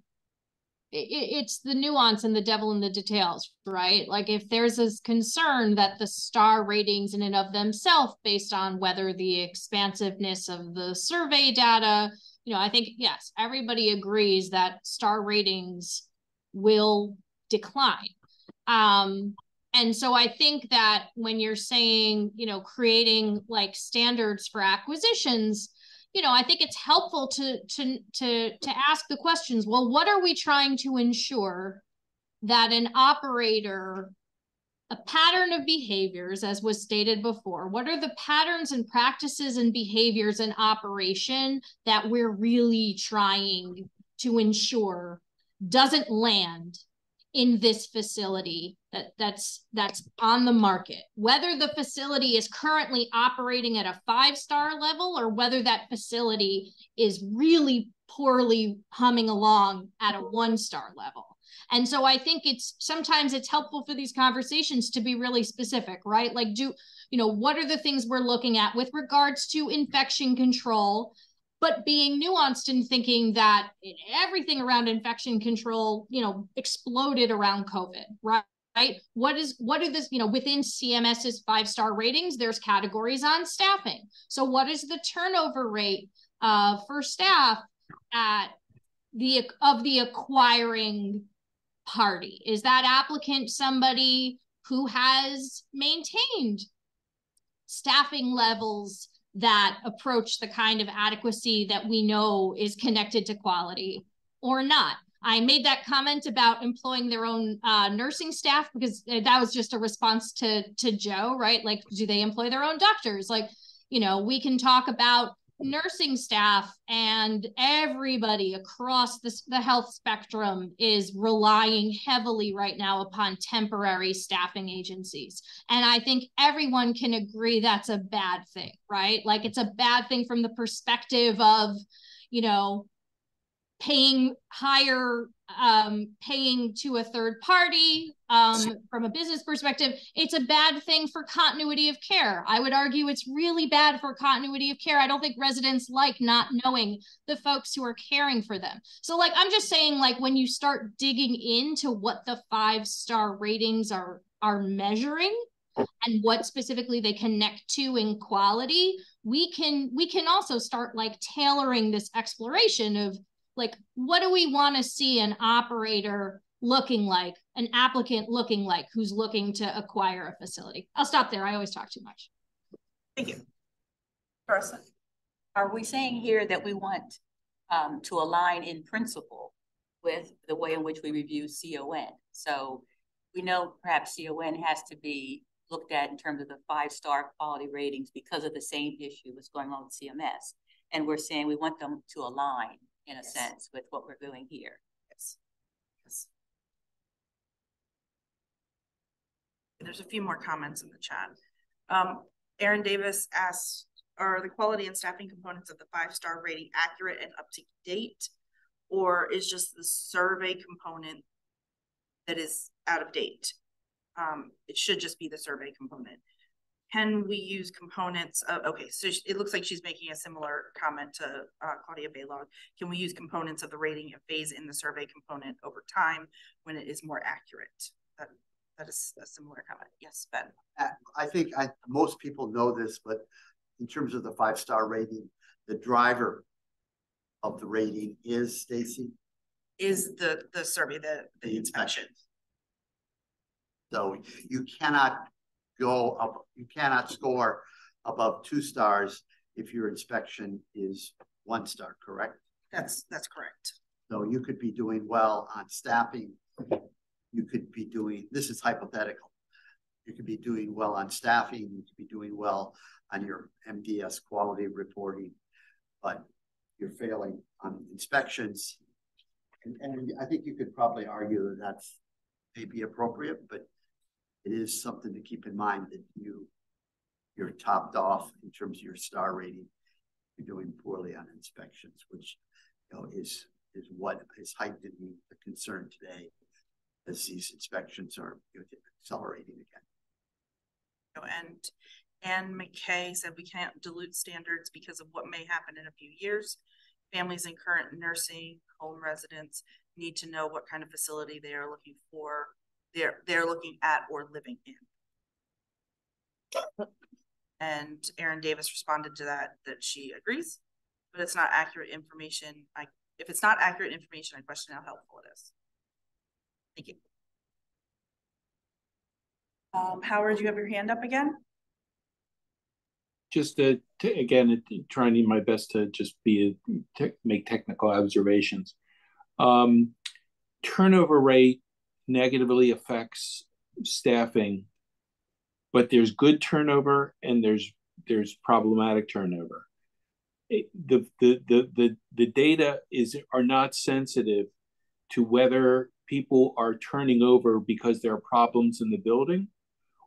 it's the nuance and the devil in the details, right? Like, if there's this concern that the star ratings in and of themselves, based on whether the expansiveness of the survey data, you know, I think, yes, everybody agrees that star ratings will decline. And so I think that when you're saying, you know, creating like standards for acquisitions, you know, I think it's helpful to ask the questions. Well, what are we trying to ensure that an operator, a pattern of behaviors, as was stated before, what are the patterns and practices and behaviors in operation that we're really trying to ensure doesn't land in this facility that's on the market, whether the facility is currently operating at a 5-star level or whether that facility is really poorly humming along at a 1-star level. And so I think sometimes it's helpful for these conversations to be really specific, right? Like, what are the things we're looking at with regards to infection control, but being nuanced in thinking that everything around infection control, exploded around COVID, right? What are this, within CMS's 5-star ratings, there's categories on staffing. So what is the turnover rate for staff of the acquiring party? Is that applicant somebody who has maintained staffing levels that approach the kind of adequacy that we know is connected to quality? or not. I made that comment about employing their own nursing staff because that was just a response to Joe, right? Like, do they employ their own doctors? Like, you know, we can talk about nursing staff, and everybody across the health spectrum is relying heavily right now upon temporary staffing agencies. And I think everyone can agree that's a bad thing, right? Like, it's a bad thing from the perspective of, you know, paying higher, paying to a third party. From a business perspective, it's a bad thing for continuity of care. I would argue it's really bad for continuity of care. I don't think residents like not knowing the folks who are caring for them. So like, I'm just saying, like, when you start digging into what the 5-star ratings are measuring and what specifically they connect to in quality, we can also start like tailoring this exploration of, like, what do we want to see an operator looking like, an applicant looking like, who's looking to acquire a facility? I'll stop there. I always talk too much. Thank you. Carissa? Are we saying here that we want to align in principle with the way in which we review CON? So we know perhaps CON has to be looked at in terms of the 5-star quality ratings because of the same issue that's going on with CMS. And we're saying we want them to align in a sense with what we're doing here. Yes. Yes. There's a few more comments in the chat. Aaron Davis asks, are the quality and staffing components of the 5-star rating accurate and up to date, or is just the survey component that is out of date? It should just be the survey component. Can we use components of, okay, so it looks like she's making a similar comment to Claudia Baylog. Can we use components of the rating and phase in the survey component over time when it is more accurate? That is a similar comment. Yes, Ben. I think most people know this, but in terms of the 5-star rating, the driver of the rating is, Stacy? Is the survey, the inspection. So you cannot go up, you cannot score above 2 stars if your inspection is 1 star, correct? That's correct. So you could be doing well on staffing. You could be doing, this is hypothetical. You could be doing well on staffing. You could be doing well on your MDS quality reporting, but you're failing on inspections. And I think you could probably argue that that's maybe appropriate, but it is something to keep in mind that you're topped off in terms of your star rating. You're doing poorly on inspections, which, you know, is what is heightening the concern today as these inspections are, you know, accelerating again. And Anne McKay said we can't dilute standards because of what may happen in a few years. Families in current nursing home residents need to know what kind of facility they are looking for, they're looking at or living in. And Aaron Davis responded to that she agrees, but it's not accurate information. If it's not accurate information, I question how helpful it is. Thank you. Howard, you have your hand up again? Just again, trying my best to just make technical observations. Turnover rate negatively affects staffing, but there's good turnover and there's problematic turnover. The data are not sensitive to whether people are turning over because there are problems in the building,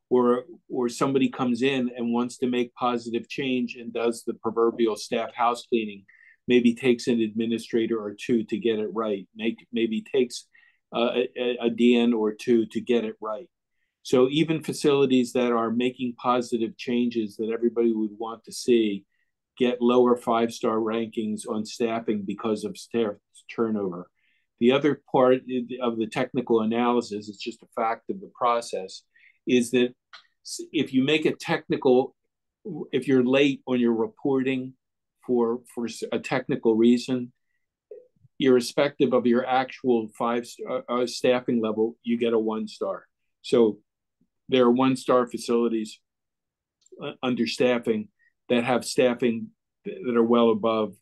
or somebody comes in and wants to make positive change and does the proverbial staff house cleaning, maybe takes an administrator or two to get it right, maybe takes a DN or two to get it right. So even facilities that are making positive changes that everybody would want to see get lower 5-star rankings on staffing because of staff turnover. The other part of the technical analysis, it's just a fact of the process, is that if you make it technical, if you're late on your reporting for a technical reason, irrespective of your actual 5-star staffing level, you get a 1-star. So there are 1-star facilities under staffing that have staffing that are well above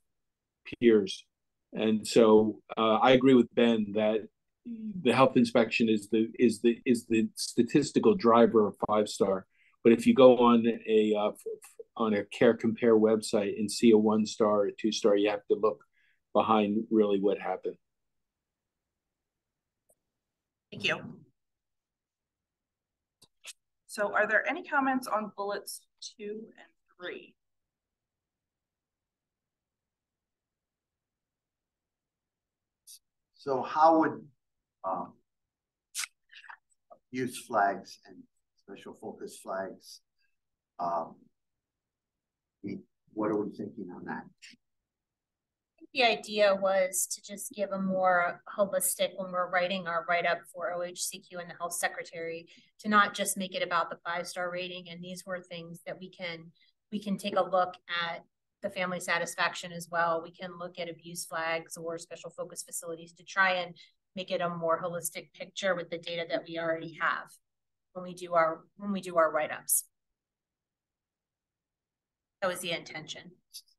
peers. And so I agree with Ben that the health inspection is the statistical driver of 5-star. But if you go on a Care Compare website and see a 1-star or 2-star, you have to look behind really what happened. Thank you. So are there any comments on bullets 2 and 3? So how would use flags and special focus flags, what are we thinking on that? The idea was to just give a more holistic, when we're writing our write-up for OHCQ and the health secretary, to not just make it about the 5-star rating. And these were things that we can take a look at the family satisfaction as well. We can look at abuse flags or special focus facilities to try and make it a more holistic picture with the data that we already have when we do our write-ups. That was the intention.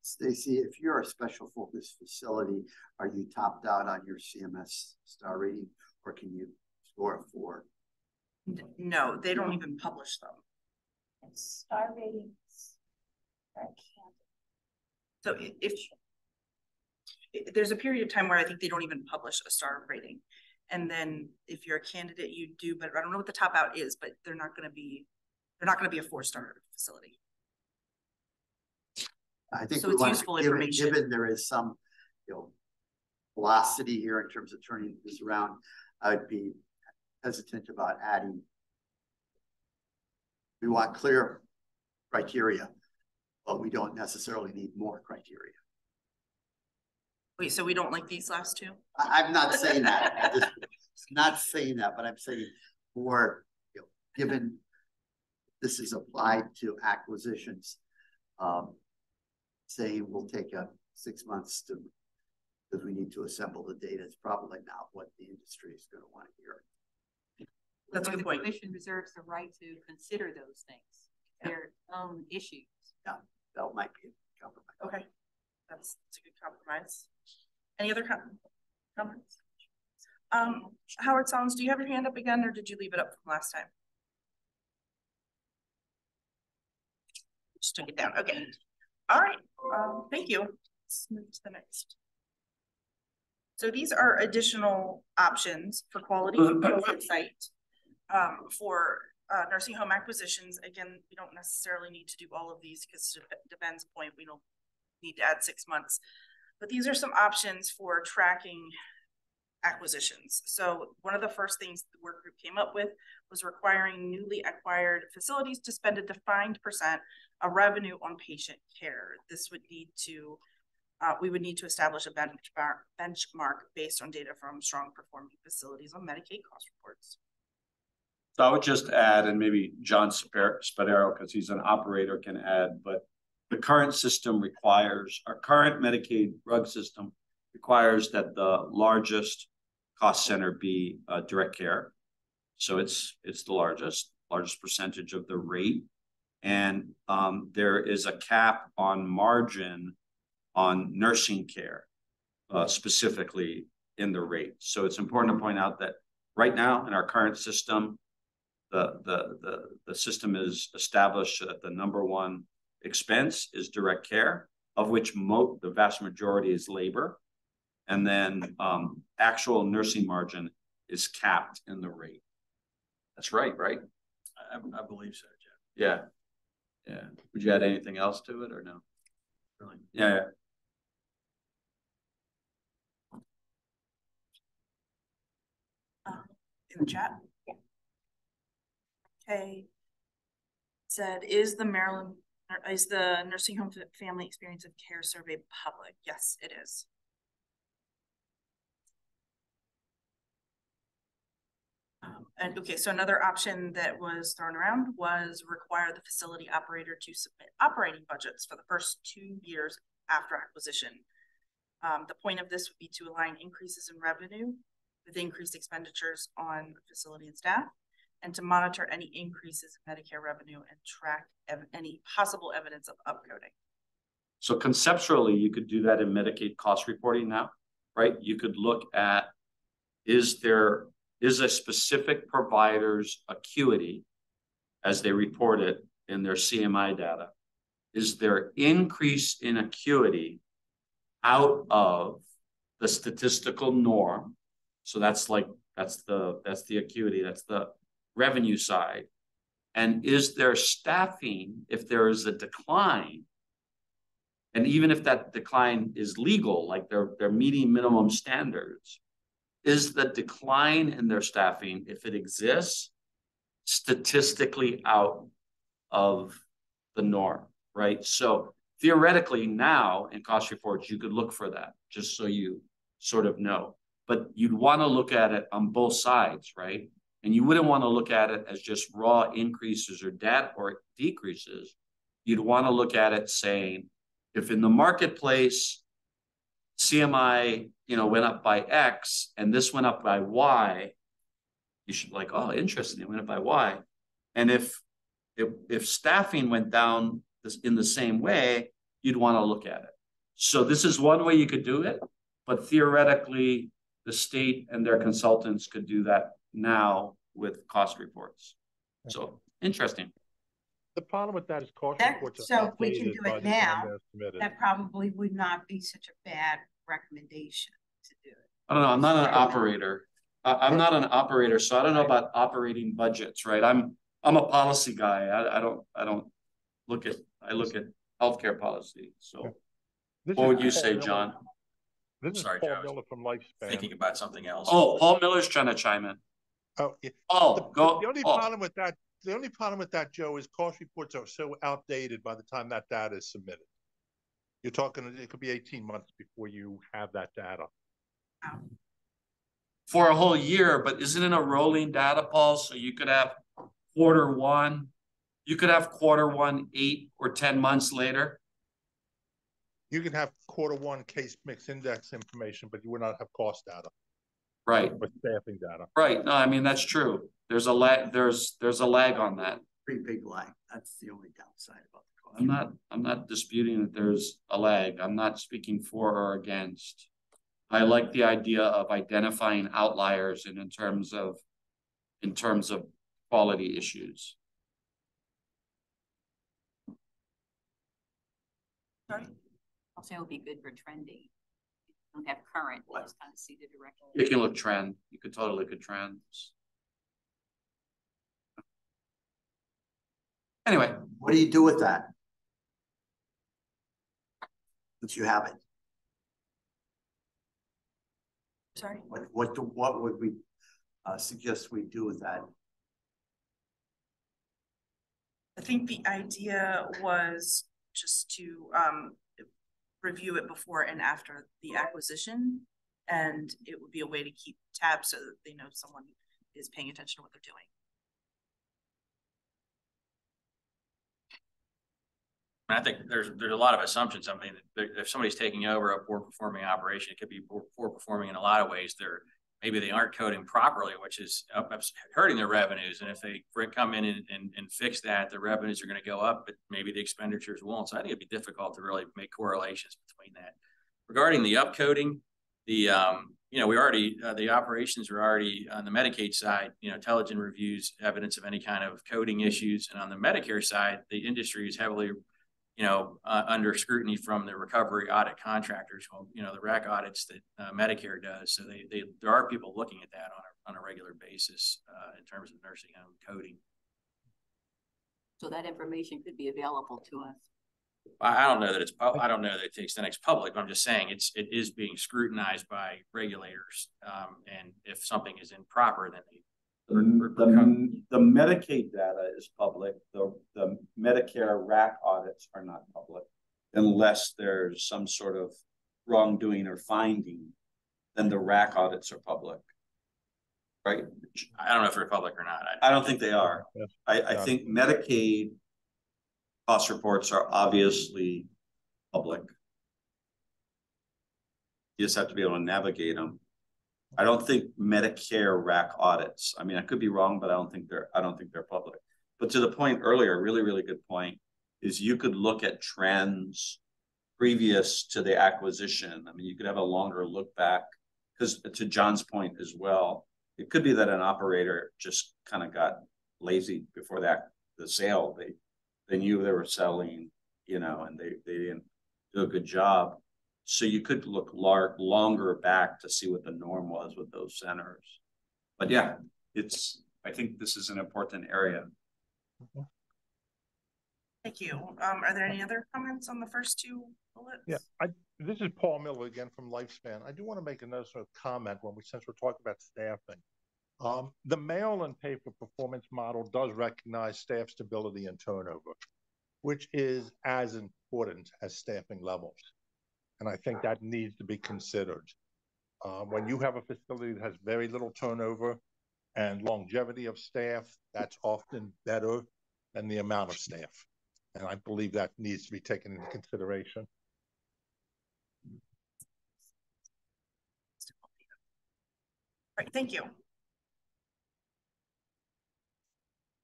Stacy, if you're a special focus facility, are you topped out on your CMS star rating, or can you score a 4? No, they don't even publish them. Star ratings are so if there's a period of time where I think they don't even publish a star rating, and then if you're a candidate, you do, but I don't know what the top out is, but they're not going to be a 4-star facility. I think so it's useful information. Given there is some, velocity here in terms of turning this around, I would be hesitant about adding. We want clear criteria, but we don't necessarily need more criteria. Wait, so we don't like these last 2? I'm not saying that. I'm not saying that, but I'm saying more, given this is applied to acquisitions, saying we'll take 6 months because we need to assemble the data is probably not what the industry is going to want to hear. That's a good point. The commission reserves the right to consider those things, their own issues. Yeah, that might be a compromise. Okay, that's a good compromise. Any other comments? Howard Sounds, do you have your hand up again, or did you leave it up from last time? Just took it down. Okay. All right. Thank you. Let's move to the next. So these are additional options for quality website for nursing home acquisitions. Again, we don't necessarily need to do all of these because to Ben's point, we don't need to add 6 months. But these are some options for tracking acquisitions. So one of the first things the work group came up with was requiring newly acquired facilities to spend a defined % of revenue on patient care. This would need to, we would need to establish a benchmark based on data from strong performing facilities on Medicaid cost reports. So I would just add, and maybe John Spadaro, because he's an operator, can add, but the current system requires, our current Medicaid drug system requires that the largest cost center be direct care. So it's the largest percentage of the rate. And there is a cap on margin on nursing care, specifically in the rate. So it's important to point out that right now in our current system, the system is established that the #1 expense is direct care, of which the vast majority is labor. And then actual nursing margin is capped in the rate. That's right? I believe so, Jeff. Yeah. Yeah. Would you add anything else to it or no? Really? Yeah. In the chat? Yeah. Okay. Said, is the nursing home family experience of care survey public? Yes, it is. And okay, so another option that was thrown around was require the facility operator to submit operating budgets for the first 2 years after acquisition. The point of this would be to align increases in revenue with increased expenditures on facility and staff, and to monitor any increases in Medicare revenue and track any possible evidence of upcoding. So conceptually, you could do that in Medicaid cost reporting now. right? You could look at, is a specific provider's acuity, as they report it in their CMI data, is there increase in acuity out of the statistical norm? So that's the acuity, that's the revenue side. And is there staffing, if there is a decline, and even if that decline is legal, like they're meeting minimum standards, is the decline in their staffing, if it exists, statistically out of the norm, right? So theoretically now in cost reports, you could look for that, just so you sort of know. But you'd want to look at it on both sides, right? And you wouldn't want to look at it as just raw increases or decreases. You'd want to look at it saying, if in the marketplace, CMI, went up by X and this went up by Y, you should like, oh, interesting, it went up by Y. And if staffing went down in the same way, you'd want to look at it. So this is one way you could do it, but theoretically, the state and their consultants could do that now with cost reports. So interesting. The problem with that is cost reports. So if we can do it now, that probably would not be such a bad recommendation to do it. I don't know. I'm not an operator. I'm not an operator, so I don't know about operating budgets, right? I'm a policy guy. I don't look at, I look at healthcare policy. So what would you say, John? This is Sorry, Paul Joe. Miller from Lifespan. Thinking about something else. Oh, Paul Miller's trying to chime in. Oh, yeah. The only problem with that, Joe, is cost reports are so outdated by the time that data is submitted. You're talking, it could be 18 months before you have that data. For a whole year, but isn't it a rolling data, Paul? So you could have Q1, 8 or 10 months later. You can have Q1 case mix index information, but you would not have cost data. Right. Or staffing data. Right. No, I mean, that's true. There's a lag. There's a lag on that. Pretty big lag. That's the only downside about the cost. I'm not disputing that there's a lag. I'm not speaking for or against. I like the idea of identifying outliers in terms of quality issues. Sorry. Also, it would be good for trending. You don't have current, you just kind of see the direct. You can look trend. You could totally look at trends. Anyway, what do you do with that? Once you have it. Sorry. What would we suggest we do with that? I think the idea was just to review it before and after the acquisition, and it would be a way to keep tabs so that they know someone is paying attention to what they're doing. I think there's a lot of assumptions. I mean, if somebody's taking over a poor performing operation, it could be poor performing in a lot of ways. Maybe they aren't coding properly, which is hurting their revenues. And if they come in and fix that, the revenues are going to go up, but maybe the expenditures won't. So I think it'd be difficult to really make correlations between that. Regarding the upcoding, the operations are already on the Medicaid side, intelligent reviews, evidence of any kind of coding issues. And on the Medicare side, the industry is heavily under scrutiny from the recovery audit contractors, the RAC audits that Medicare does. So there are people looking at that on a regular basis in terms of nursing home coding. So that information could be available to us. I don't know that I don't know that to the extent it's public, but I'm just saying it is being scrutinized by regulators. And if something is improper, then the Medicaid data is public. The Medicare RAC audits are not public unless there's some sort of wrongdoing or finding. Then the RAC audits are public, right? I don't know if they're public or not. I don't think they are. I think Medicaid cost reports are obviously public. You just have to be able to navigate them. I don't think Medicare RAC audits. I mean, I could be wrong, but I don't think they're public. But to the point earlier, really, really good point, is you could look at trends previous to the acquisition. I mean, you could have a longer look back, because to John's point as well, it could be that an operator just kind of got lazy before the sale. They knew they were selling, you know, and they didn't do a good job. So you could look longer back to see what the norm was with those centers. But yeah, I think this is an important area. Thank you. Are there any other comments on the first two bullets? Yeah, this is Paul Miller again from Lifespan. I do want to make another sort of comment since we're talking about staffing. The mail and pay for performance model does recognize staff stability and turnover, which is as important as staffing levels. And I think that needs to be considered. When you have a facility that has very little turnover and longevity of staff, that's often better than the amount of staff. And I believe that needs to be taken into consideration. All right, thank you.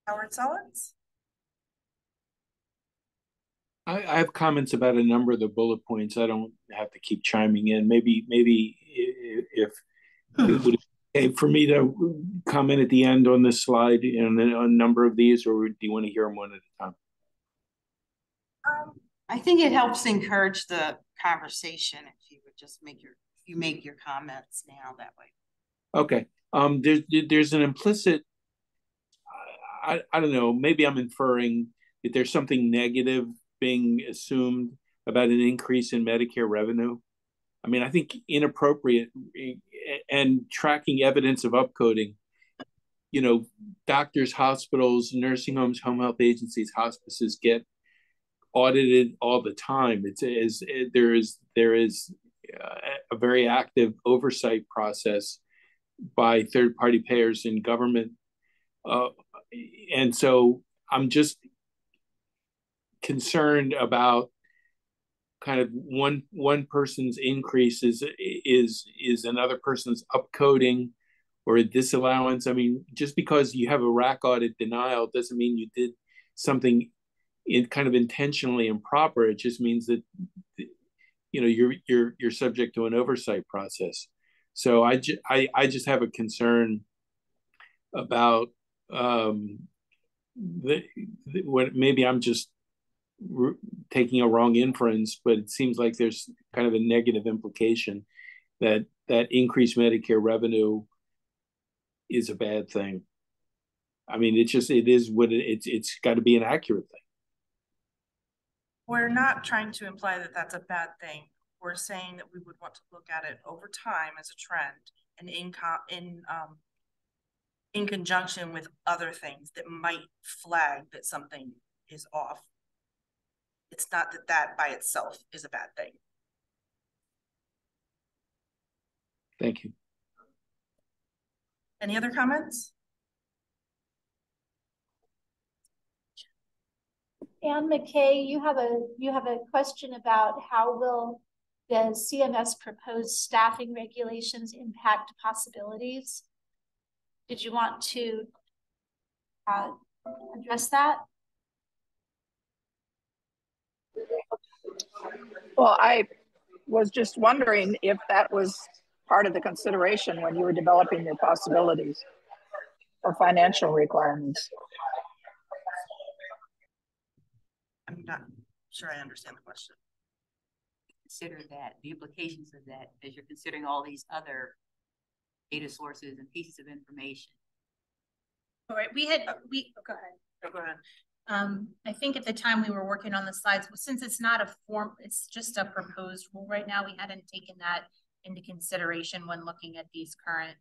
Howard Solins? I have comments about a number of the bullet points. I don't have to keep chiming in. Maybe if it would okay for me to comment at the end on this slide and then on a number of these, or do you want to hear them one at a time? I think it helps encourage the conversation if you would just make your comments now that way. Okay. There's an implicit, I don't know, maybe I'm inferring that there's something negative being assumed about an increase in Medicare revenue. I mean, I think inappropriate and tracking evidence of upcoding, you know, doctors, hospitals, nursing homes, home health agencies, hospices get audited all the time. There is a very active oversight process by third-party payers in government. And so I'm just concerned about kind of one person's increase is another person's upcoding or a disallowance. I mean, just because you have a RAC audit denial doesn't mean you did something kind of intentionally improper. It just means that, you know, you're subject to an oversight process. So I just have a concern about what maybe I'm just taking a wrong inference, but it seems like there's kind of a negative implication that increased Medicare revenue is a bad thing. I mean, it is what it's got to be an accurate thing. We're not trying to imply that that's a bad thing. We're saying that we would want to look at it over time as a trend and in conjunction with other things that might flag that something is off. It's not that by itself is a bad thing. Thank you. Any other comments? Ann McKay, you have a question about how will the CMS proposed staffing regulations impact possibilities? Did you want to address that? Well, I was just wondering if that was part of the consideration when you were developing your possibilities or financial requirements. I'm not sure I understand the question. Consider that, the implications of that, as you're considering all these other data sources and pieces of information. All right, go ahead. Oh, go ahead. I think at the time we were working on the slides, since it's not a form, it's just a proposed rule right now, we hadn't taken that into consideration when looking at these current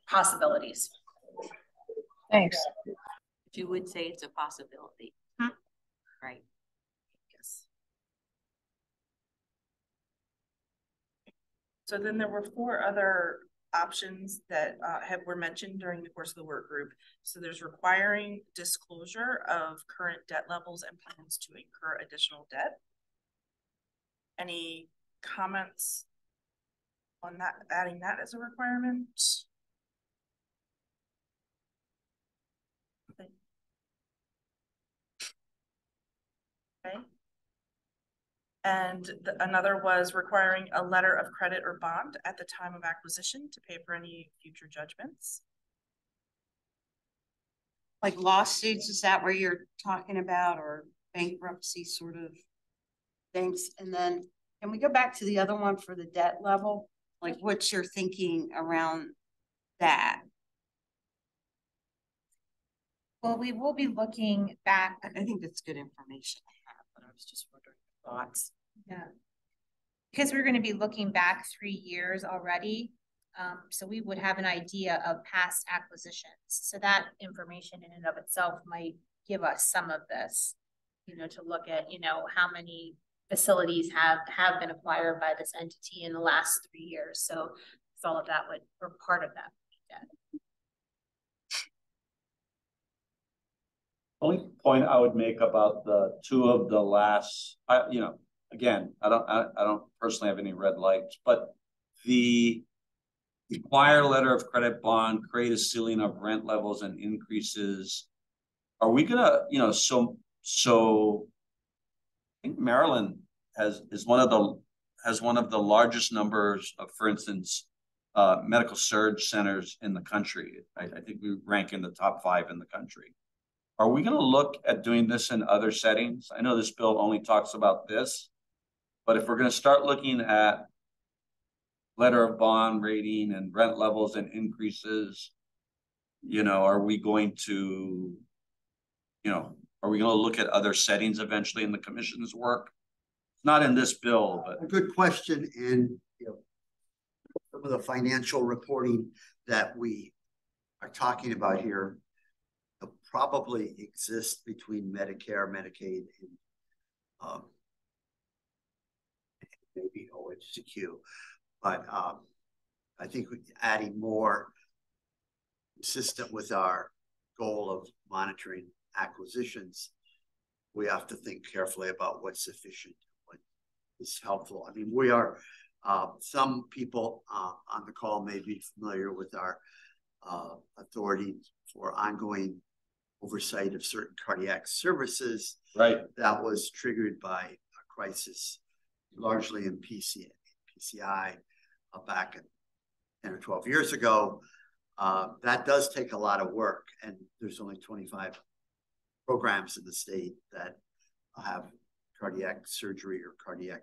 possibilities. Thanks. But you would say it's a possibility, right? Yes. So then there were 4 other options that were mentioned during the course of the work group. So there's requiring disclosure of current debt levels and plans to incur additional debt. Any comments on that, adding that as a requirement? Okay. And another was requiring a letter of credit or bond at the time of acquisition to pay for any future judgments. Like lawsuits, is that where you're talking about, or bankruptcy sort of things? And then can we go back to the other one for the debt level? Like what's your thinking around that? Well, we will be looking back. I think that's good information to have, but I was just wondering your thoughts. Yeah. Because we're going to be looking back 3 years already. So we would have an idea of past acquisitions. So that information in and of itself might give us some of this, you know, to look at, you know, how many facilities have been acquired by this entity in the last 3 years. So all of that would, or part of that would be debt. Only point I would make about the two of the last, you know, again, I don't personally have any red lights, but the require letter of credit bond, create a ceiling of rent levels and increases. Are we gonna, you know, so I think Maryland has one of the largest numbers of, for instance, medical surge centers in the country. I think we rank in the top 5 in the country. Are we going to look at doing this in other settings? I know this bill only talks about this, but if we're going to start looking at letter of bond rating and rent levels and increases, you know, are we going to look at other settings eventually in the commission's work? Not in this bill, but a good question. And you know, some of the financial reporting that we are talking about here probably exists between Medicare, Medicaid, and maybe OHCQ. But I think adding more consistent with our goal of monitoring acquisitions, we have to think carefully about what's sufficient, what is helpful. I mean, we are, some people on the call may be familiar with our authority for ongoing oversight of certain cardiac services. Right. That was triggered by a crisis, largely in PCI back 10 or 12 years ago. That does take a lot of work, and there's only 25 programs in the state that have cardiac surgery or cardiac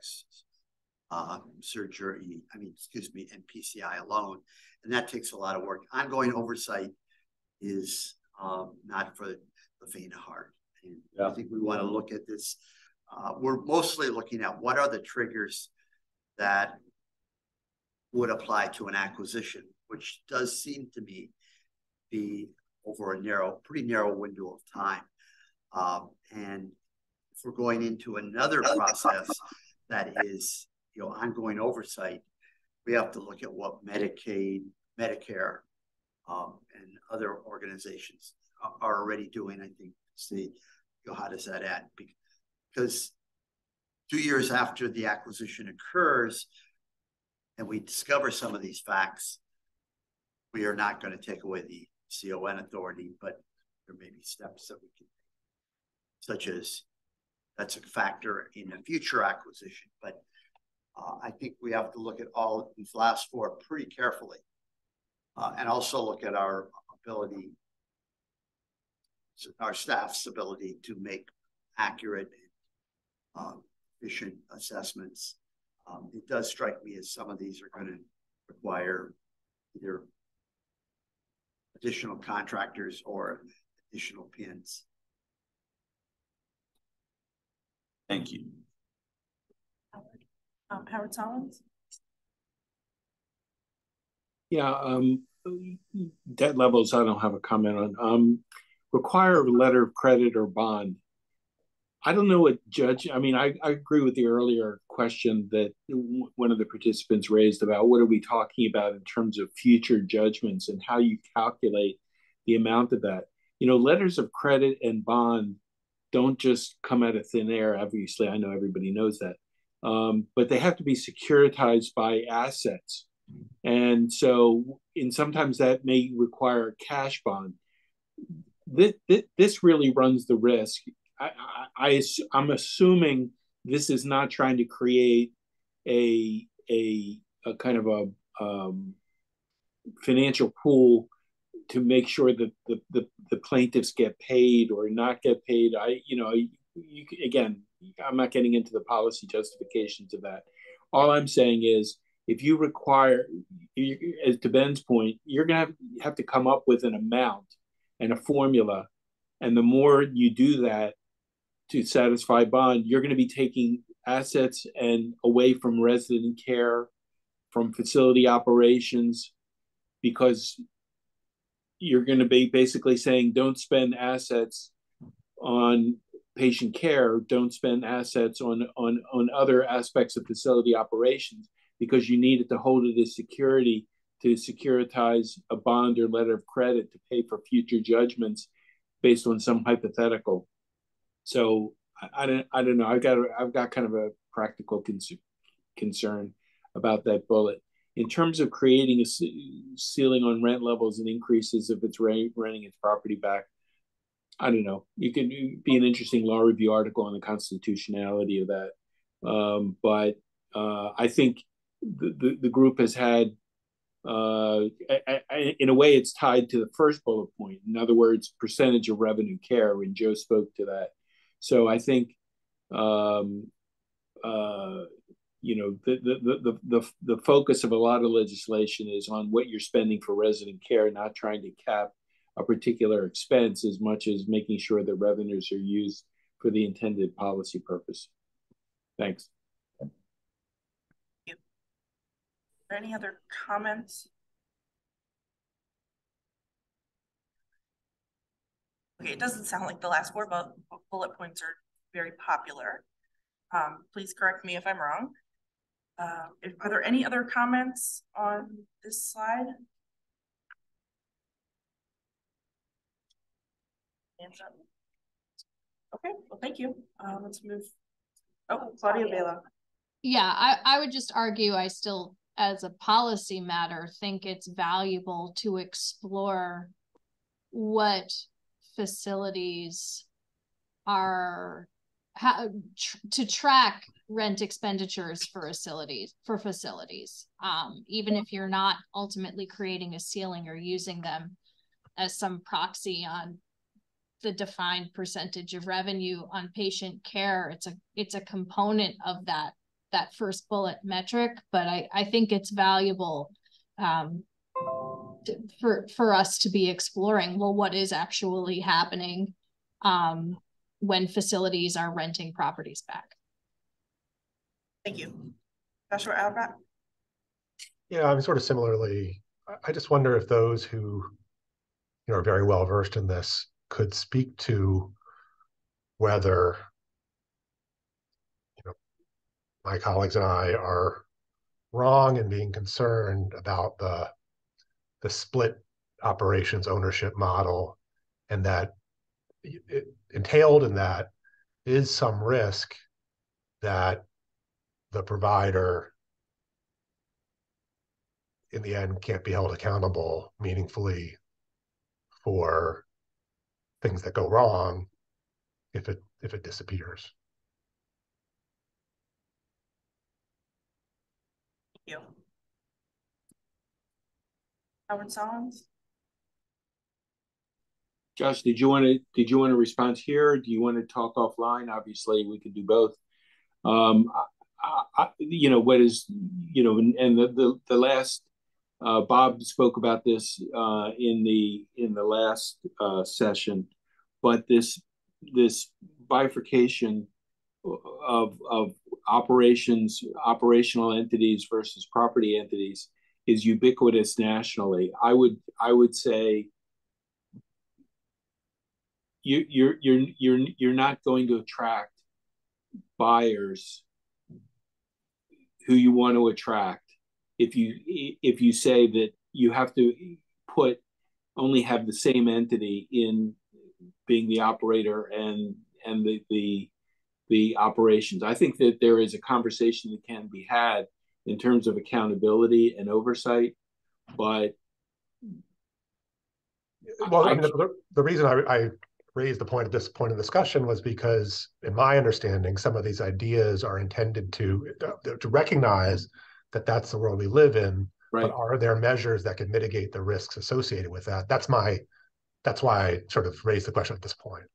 surgery, and PCI alone. And that takes a lot of work. Ongoing oversight is not for the faint of heart. And yeah. I think we want to look at this. We're mostly looking at what are the triggers that would apply to an acquisition, which does seem to me be over a pretty narrow window of time. And if we're going into another process that is, you know, ongoing oversight, we have to look at what Medicaid, Medicare, and other organizations are already doing. I think, see, you know, how does that add? Because 2 years after the acquisition occurs, and we discover some of these facts, we are not going to take away the CON authority, but there may be steps that we can take, such as that's a factor in a future acquisition. But I think we have to look at all of these last 4 pretty carefully, and also look at our ability, our staff's ability to make accurate, efficient assessments. It does strike me as some of these are going to require either additional contractors or additional pins. Thank you. Howard Collins. Yeah, debt levels I don't have a comment on. Require a letter of credit or bond. I don't know what I agree with the earlier question that one of the participants raised about what are we talking about in terms of future judgments and how you calculate the amount of that. You know, letters of credit and bond don't just come out of thin air. Obviously, I know everybody knows that. But they have to be securitized by assets. And so, sometimes that may require a cash bond. This really runs the risk. I'm assuming this is not trying to create a kind of a financial pool to make sure that the plaintiffs get paid or not get paid. Again, I'm not getting into the policy justifications of that. All I'm saying is, if you require, as to Ben's point, you're going to have to come up with an amount and a formula. And the more you do that to satisfy bond, you're going to be taking assets and away from resident care, from facility operations, because you're going to be basically saying, don't spend assets on patient care, don't spend assets on other aspects of facility operations, because you need it to hold it as security to securitize a bond or letter of credit to pay for future judgments based on some hypothetical. So I don't know. I've got kind of a practical concern about that bullet. In terms of creating a ceiling on rent levels and increases if it's renting its property back, I don't know. You could be an interesting law review article on the constitutionality of that. But I think the group has had, in a way, it's tied to the first bullet point. In other words, percentage of revenue care, when Joe spoke to that. So I think, the focus of a lot of legislation is on what you're spending for resident care, not trying to cap a particular expense as much as making sure that revenues are used for the intended policy purpose. Thanks. Thank you. Are there any other comments? Okay, it doesn't sound like the last four bullet points are very popular. Please correct me if I'm wrong. Are there any other comments on this slide? Okay, well, thank you. Let's move. Oh, Claudia Vela. Yeah, I would just argue, I still, as a policy matter, think it's valuable to explore what facilities are, to track rent expenditures for facilities, even if you're not ultimately creating a ceiling or using them as some proxy on the defined percentage of revenue on patient care. It's a component of that first bullet metric, but I think it's valuable for us to be exploring, well, what is actually happening when facilities are renting properties back. Thank you. Joshua Albert. Yeah, I'm sort of similarly, I just wonder if those who are very well versed in this could speak to whether my colleagues and I are wrong in being concerned about the split operations ownership model, and that it entailed in that is some risk that the provider in the end can't be held accountable meaningfully for things that go wrong if it disappears. Thank you. Howard Solomons. Josh, did you want to respond here, or do you want to talk offline? Obviously, we could do both. What is, and the last, Bob spoke about this in the last session, but this bifurcation of operational entities versus property entities is ubiquitous nationally. I would say you're not going to attract buyers who you want to attract if you say that you have to only have the same entity in being the operator and the operations. I think that there is a conversation that can be had in terms of accountability and oversight, but well, the reason I raised the point at this point of discussion was because, in my understanding, some of these ideas are intended to recognize that that's the world we live in. Right. But are there measures that can mitigate the risks associated with that? That's why I sort of raised the question at this point.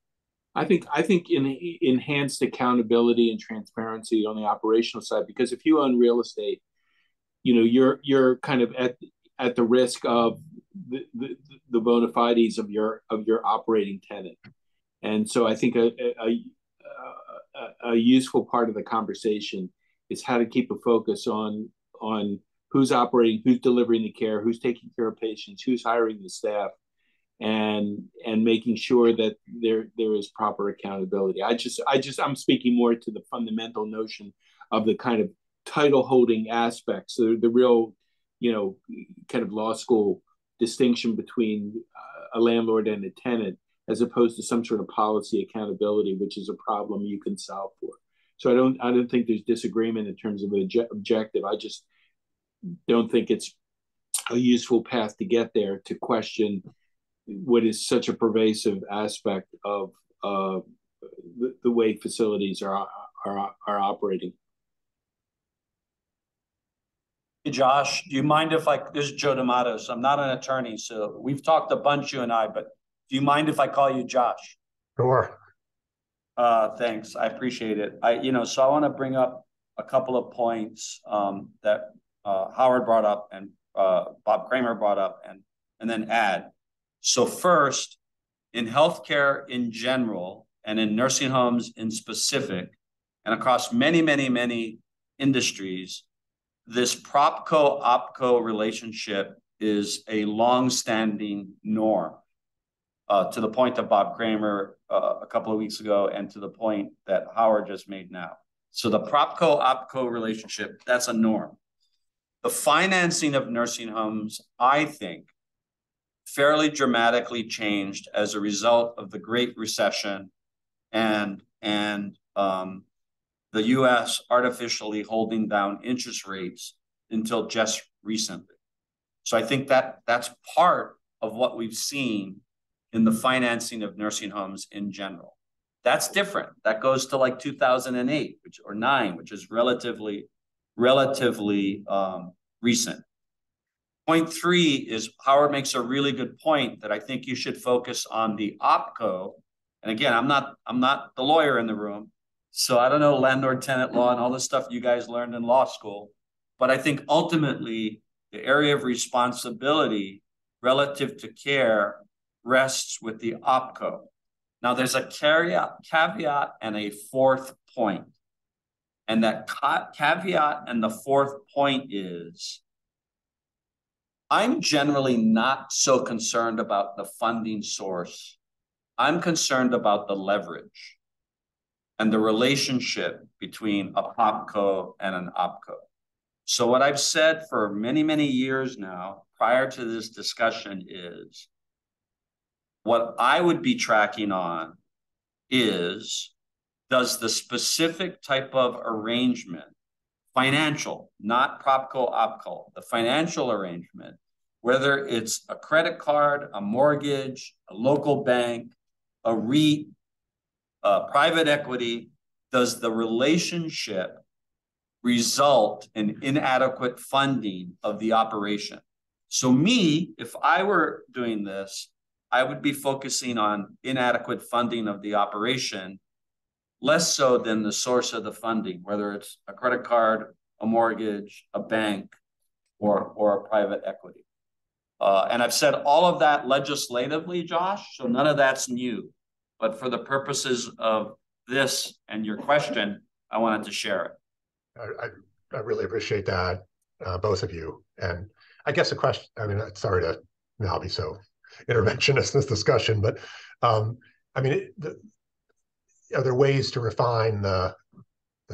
I think in enhanced accountability and transparency on the operational side, because if you own real estate, you're kind of at the risk of the bona fides of your operating tenant. And so I think a useful part of the conversation is how to keep a focus on who's operating, who's delivering the care, who's taking care of patients, who's hiring the staff, and making sure that there is proper accountability. I'm speaking more to the fundamental notion of the kind of title holding aspects, so the real, kind of law school distinction between a landlord and a tenant, as opposed to some sort of policy accountability, which is a problem you can solve for. So I don't think there's disagreement in terms of objective. I just don't think it's a useful path to get there, to question what is such a pervasive aspect of the way facilities are operating. Hey, Josh, do you mind if this is Joe D'Amato, so I'm not an attorney, so we've talked a bunch, you and I, but do you mind if I call you Josh? Sure. Thanks, I appreciate it. So I want to bring up a couple of points that Howard brought up and Bob Kramer brought up, and then add. So first, in healthcare in general, and in nursing homes in specific, and across many, many, many industries, this PropCo-OpCo relationship is a long-standing norm, to the point that Bob Kramer a couple of weeks ago, and to the point that Howard just made now. So the PropCo-OpCo relationship, that's a norm. The financing of nursing homes, I think, fairly dramatically changed as a result of the Great Recession and the U.S. artificially holding down interest rates until just recently. So I think that's part of what we've seen in the financing of nursing homes in general. That's different. That goes to like 2008 or 9, which is relatively recent. Point 3 is Howard makes a really good point that I think you should focus on the OpCo. And again, I'm not the lawyer in the room, so I don't know landlord-tenant law and all the stuff you guys learned in law school. But I think ultimately the area of responsibility relative to care rests with the OpCo. Now there's a caveat and a fourth point. And that caveat and the fourth point is, I'm generally not so concerned about the funding source. I'm concerned about the leverage and the relationship between a PropCo and an OpCo. So what I've said for many, many years now, prior to this discussion, is what I would be tracking on is, does the specific type of arrangement, financial, not PropCo, OpCo, the financial arrangement, whether it's a credit card, a mortgage, a local bank, a REIT, private equity, does the relationship result in inadequate funding of the operation? So me, if I were doing this, I would be focusing on inadequate funding of the operation, less so than the source of the funding, whether it's a credit card, a mortgage, a bank, or a private equity. And I've said all of that legislatively, Josh, so none of that's new. But for the purposes of this and your question, I wanted to share it. I really appreciate that, both of you. And I guess the question, I mean, sorry to now be so interventionist in this discussion, but I mean, are there ways to refine the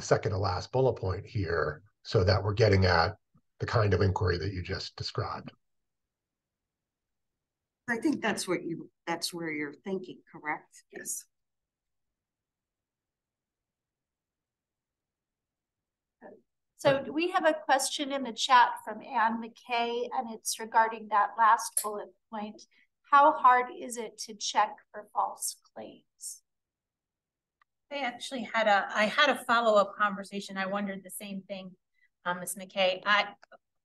second to last bullet point here so that we're getting at the kind of inquiry that you just described? I think that's where you're thinking, correct? Yes. So we have a question in the chat from Anne McKay, and it's regarding that last bullet point. how hard is it to check for false claims? I actually had a follow-up conversation. I wondered the same thing, Ms. McKay,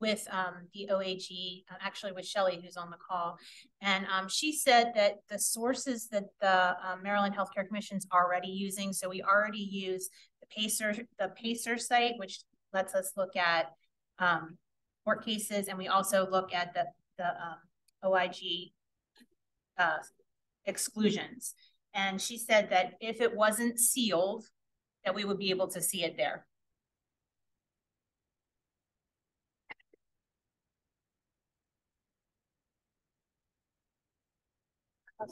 with the OAG, actually with Shelley, who's on the call. And she said that the sources that the Maryland Healthcare Commission is already using, so we already use the PACER site, which lets us look at court cases, and we also look at the OIG exclusions. And she said that if it wasn't sealed, that we would be able to see it there. All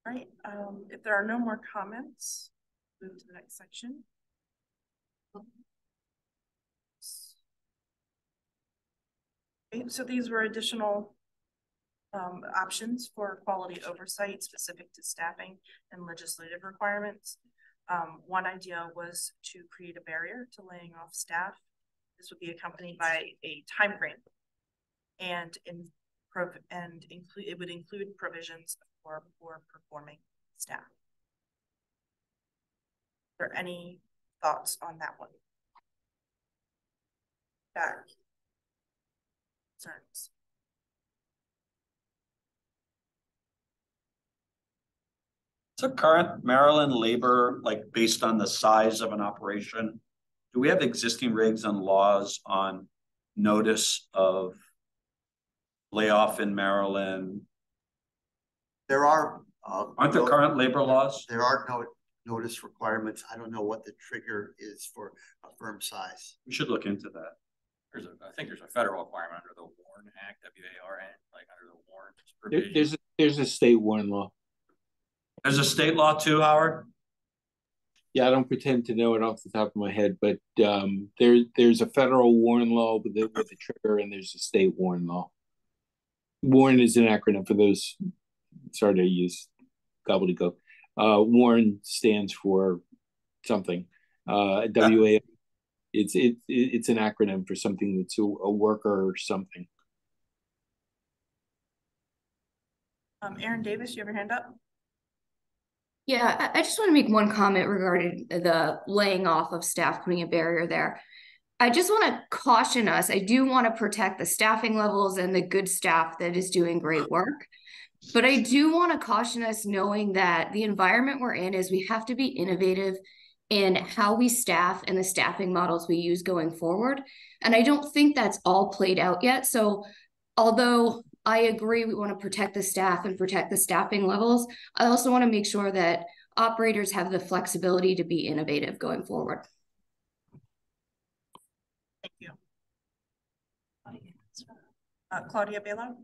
right, if there are no more comments, move to the next section. Okay, so these were additional options for quality oversight specific to staffing and legislative requirements. One idea was to create a barrier to laying off staff. This would be accompanied by a time frame, and it would include provisions for poor performing staff. Are there any thoughts on that one? Back. Concerns? So current Maryland labor, like based on the size of an operation, do we have existing regs and laws on notice of layoff in Maryland? There are. Aren't there current labor laws? There are no notice requirements. I don't know what the trigger is for a firm size. We should look into that. I think there's a federal requirement under the WARN Act, WARN, like under the WARN provision. There's a state WARN law. There's a state law too, Howard? Yeah, I don't pretend to know it off the top of my head, but there's a federal WARN law with a trigger, and there's a state WARN law. WARN is an acronym for those. Sorry to use gobbledygook. WARN stands for something. WA. It's an acronym for something that's a worker or something. Erin Davis, you have your hand up? Yeah, I just want to make one comment regarding the laying off of staff, putting a barrier there. I just want to caution us. I do want to protect the staffing levels and the good staff that is doing great work. But I do want to caution us, knowing that the environment we're in is we have to be innovative in how we staff and the staffing models we use going forward. And I don't think that's all played out yet. So although I agree we want to protect the staff and protect the staffing levels, I also want to make sure that operators have the flexibility to be innovative going forward. Thank you. Claudia Belo?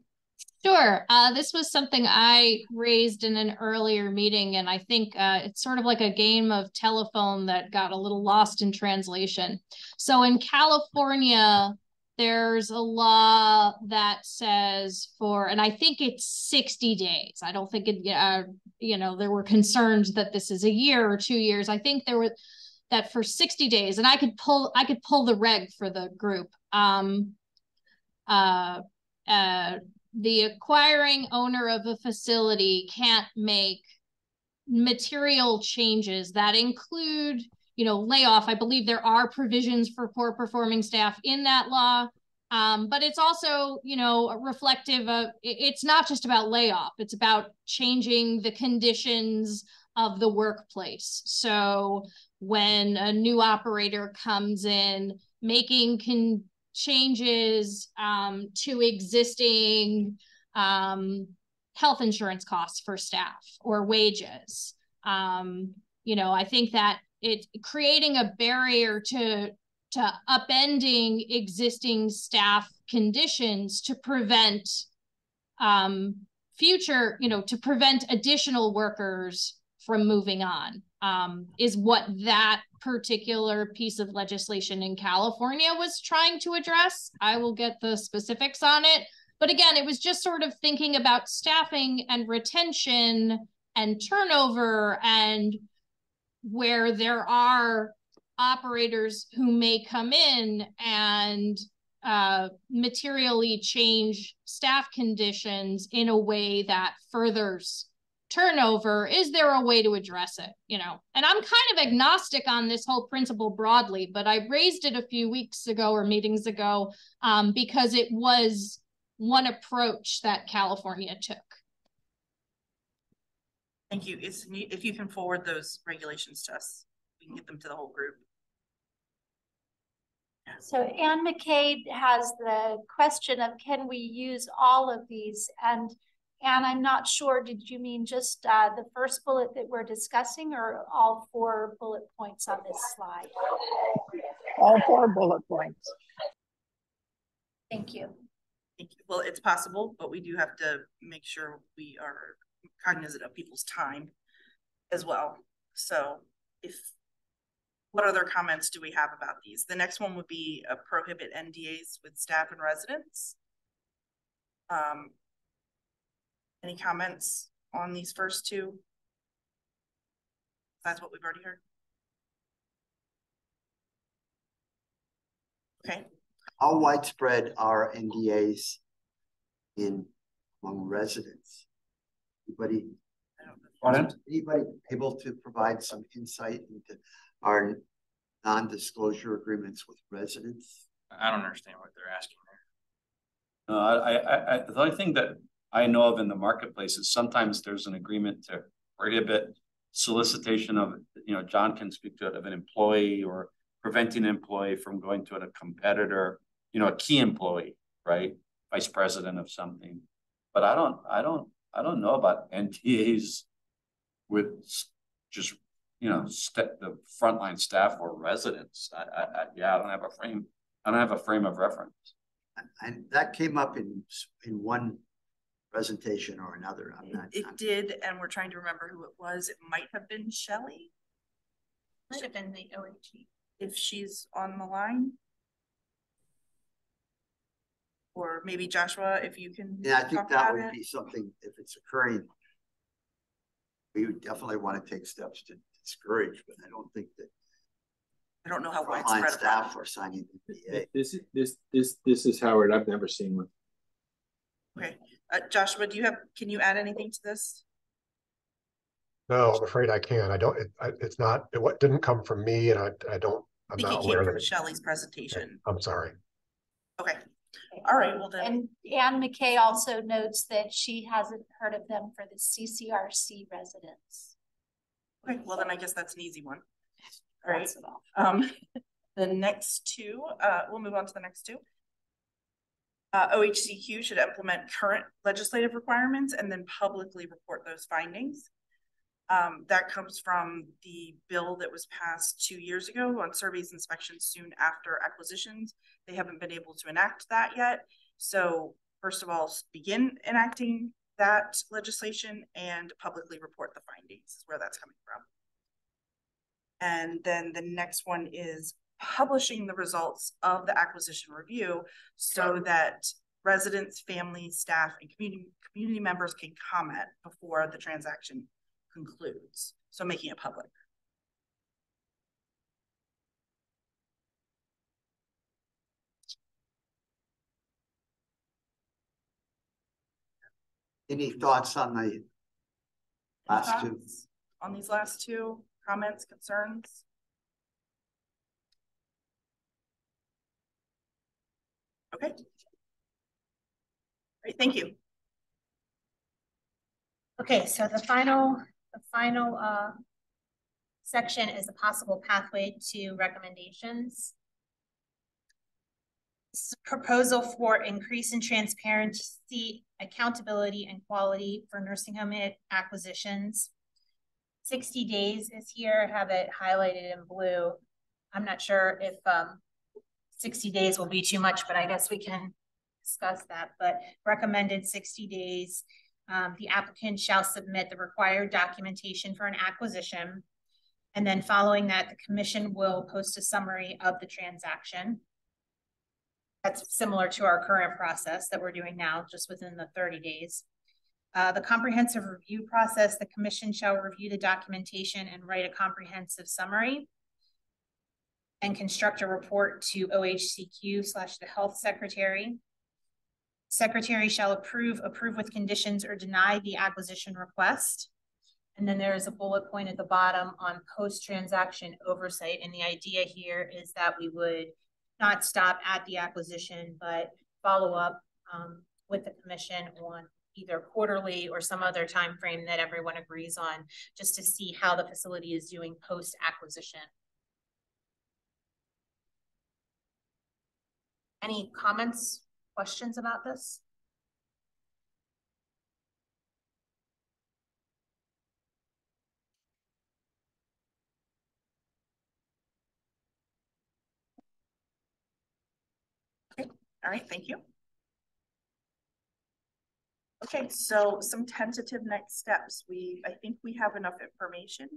Sure. This was something I raised in an earlier meeting, and I think it's sort of like a game of telephone that got a little lost in translation. So in California, there's a law that says and I think it's 60 days. I don't think it, there were concerns that this is a year or 2 years. I think there were that for 60 days, and I could pull the reg for the group. The acquiring owner of a facility can't make material changes that include, layoff. I believe there are provisions for poor performing staff in that law. But it's also, reflective of, it's not just about layoff, it's about changing the conditions of the workplace. So when a new operator comes in, making changes to existing health insurance costs for staff or wages. I think that it's creating a barrier to upending existing staff conditions to prevent to prevent additional workers from moving on is what that particular piece of legislation in California was trying to address. I will get the specifics on it. But again, it was just sort of thinking about staffing and retention and turnover, and where there are operators who may come in and materially change staff conditions in a way that furthers turnover, is there a way to address it? You know, and I'm kind of agnostic on this whole principle broadly, but I raised it a few weeks ago or meetings ago because it was one approach that California took. Thank you. If you can forward those regulations to us, we can get them to the whole group. So Anne McKay has the question of, can we use all of these? And I'm not sure, did you mean just the first bullet that we're discussing, or all 4 bullet points on this slide? All 4 bullet points. Thank you. Thank you. Well, it's possible, but we do have to make sure we are cognizant of people's time as well. So what other comments do we have about these? The next one would be prohibit NDAs with staff and residents. Any comments on these first 2? That's what we've already heard. Okay. How widespread are NDAs among residents? Anybody able to provide some insight into our non-disclosure agreements with residents? I don't understand what they're asking there. The only thing that I know of in the marketplace is sometimes there's an agreement to prohibit solicitation of, John can speak to it, of an employee, or preventing an employee from going to a competitor, a key employee, right? Vice president of something. But I don't know about NDAs with just, the frontline staff or residents. I don't have a frame of reference. And that came up in one presentation or another. It did, and we're trying to remember who it was. It might have been Shelley. Might have been the OHG. If she's on the line. Or maybe Joshua, if you can. Yeah, I think that would be something, if it's occurring, we would definitely want to take steps to discourage, but I don't think that. I don't know how widespread staff are signing the NDA. This is Howard. I've never seen one. Okay, Joshua, can you add anything to this? No, I'm afraid I can't. I don't. It's not. It didn't come from me, and I don't. I'm not aware of it. Shelley's presentation. I'm sorry. Okay. All right. Well then. And Anne McKay also notes that she hasn't heard of them for the CCRC residents. Okay. Well then, I guess that's an easy one. All right. The next 2. We'll move on to the next 2. OHCQ should implement current legislative requirements and then publicly report those findings. That comes from the bill that was passed 2 years ago on surveys inspections soon after acquisitions. They haven't been able to enact that yet. So first of all, begin enacting that legislation and publicly report the findings, is where that's coming from. And then the next one is publishing the results of the acquisition review so that residents, families, staff, and community members can comment before the transaction concludes. So making it public. Any thoughts on the last 2? On these last 2, comments, concerns? Okay. Great, thank you. Okay, so the final section is a possible pathway to recommendations. This is a proposal for increase in transparency, accountability, and quality for nursing home acquisitions. 60 days is here, have it highlighted in blue. I'm not sure if 60 days will be too much, but I guess we can discuss that. But recommended 60 days. The applicant shall submit the required documentation for an acquisition. And then following that, the commission will post a summary of the transaction. That's similar to our current process that we're doing now, just within the 30 days. The comprehensive review process, the commission shall review the documentation and write a comprehensive summary. and construct a report to OHCQ/the health secretary. Secretary shall approve with conditions, or deny the acquisition request. And then there is a bullet point at the bottom on post-transaction oversight. And the idea here is that we would not stop at the acquisition, but follow up with the commission on either quarterly or some other time frame that everyone agrees on, just to see how the facility is doing post-acquisition. Any comments, questions about this? Okay. All right, thank you. Okay, so some tentative next steps. I think we have enough information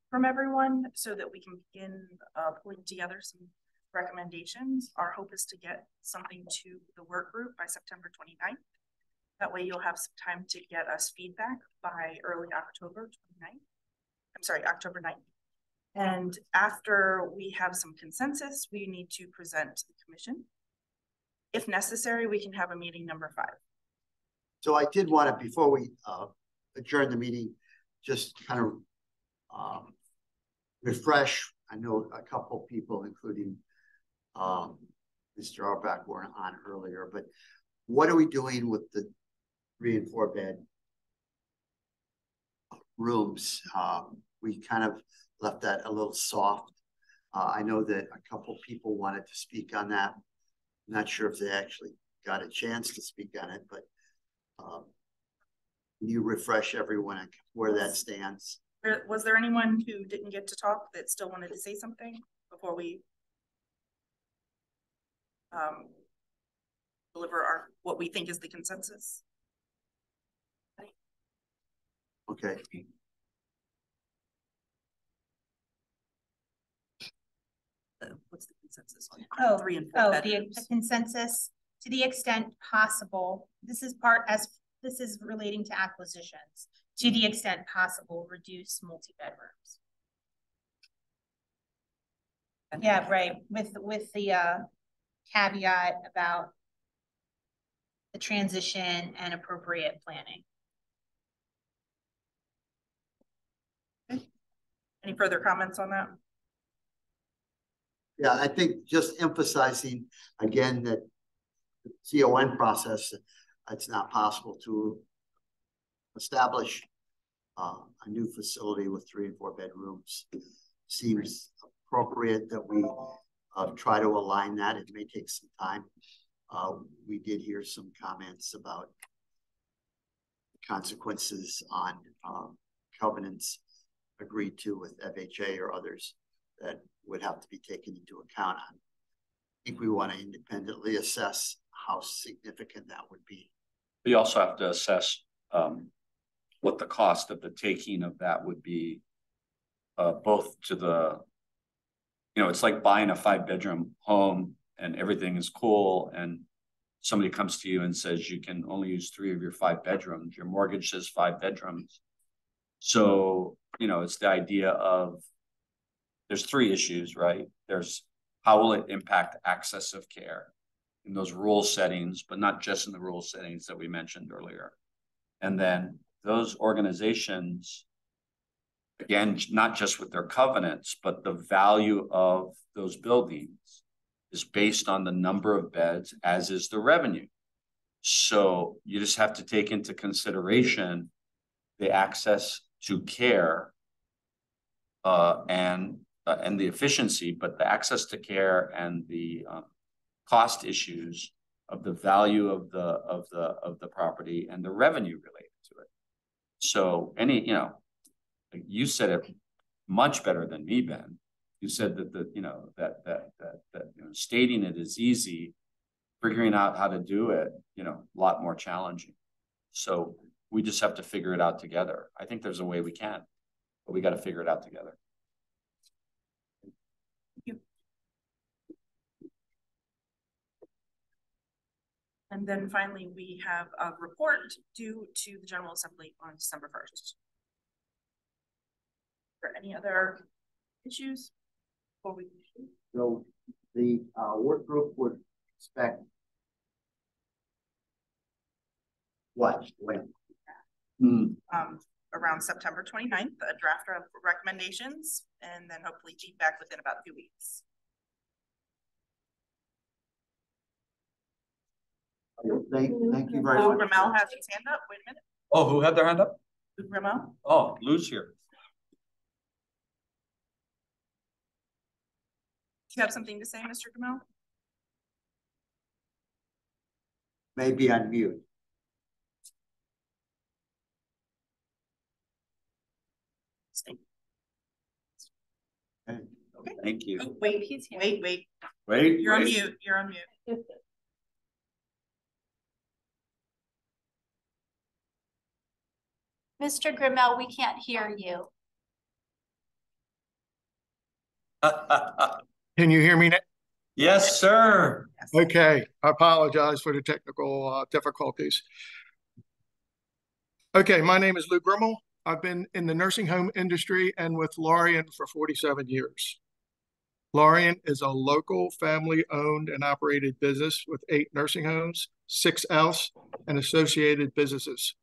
from everyone so that we can begin pulling together some recommendations. Our hope is to get something to the work group by September 29th. That way you'll have some time to get us feedback by early October 29th. I'm sorry, October 9th. And after we have some consensus, we need to present to the commission. If necessary, we can have a meeting number 5. So I did want to, before we adjourn the meeting, just kind of refresh. I know a couple of people, including Mr. Auerbach, weren't on earlier, but what are we doing with the 3 and 4 bed rooms? We kind of left that a little soft. I know that a couple of people wanted to speak on that. I'm not sure if they actually got a chance to speak on it, but can you refresh everyone on where that stands? Was there anyone who didn't get to talk that still wanted to say something before we deliver what we think is the consensus? Okay. What's the consensus on 3 and 4 bedrooms? The consensus, to the extent possible, this is relating to acquisitions. To the extent possible, reduce multi-bedrooms. Yeah, right. With the caveat about the transition and appropriate planning. Any further comments on that? Yeah, I think just emphasizing again that the CON process, it's not possible to establish a new facility with 3 and 4 bedrooms. Seems appropriate that we try to align that. It may take some time. We did hear some comments about consequences on covenants agreed to with FHA or others that would have to be taken into account on. I think we want to independently assess how significant that would be. We also have to assess what the cost of the taking of that would be, both to the, it's like buying a 5-bedroom home and everything is cool, and somebody comes to you and says you can only use 3 of your 5 bedrooms. Your mortgage says 5 bedrooms. So, it's the idea of, there's 3 issues, right? There's how will it impact access of care in those rural settings, but not just in the rural settings that we mentioned earlier. And then those organizations, again, not just with their covenants, but the value of those buildings is based on the number of beds, as is the revenue. So you just have to take into consideration the access to care and the efficiency, but the access to care and the cost issues of the value of the property and the revenue related to it. So you said it much better than me, Ben. You said that stating it is easy, figuring out how to do it, a lot more challenging. So we just have to figure it out together. I think there's a way we can, but we got to figure it out together. And then finally, we have a report due to the General Assembly on December 1st. Are there any other issues? So the work group would expect what, when? Around September 29th, a draft of recommendations, and then hopefully feedback within about 2 weeks. Thank you very Lou much. Ramel has his hand up. Wait a minute. Oh, who had their hand up? Lou Ramel. Oh, Lou's here. Do you have something to say, Mr. Ramel? Maybe on mute. Okay. Thank you. Oh, wait, he's here. Wait. You're on mute. You're on mute. Mr. Grimmel, we can't hear you. Can you hear me now? Yes, sir. Okay, I apologize for the technical difficulties. Okay, my name is Lou Grimmel. I've been in the nursing home industry and with Lorien for 47 years. Lorien is a local family-owned and operated business with 8 nursing homes, 6 else, and associated businesses.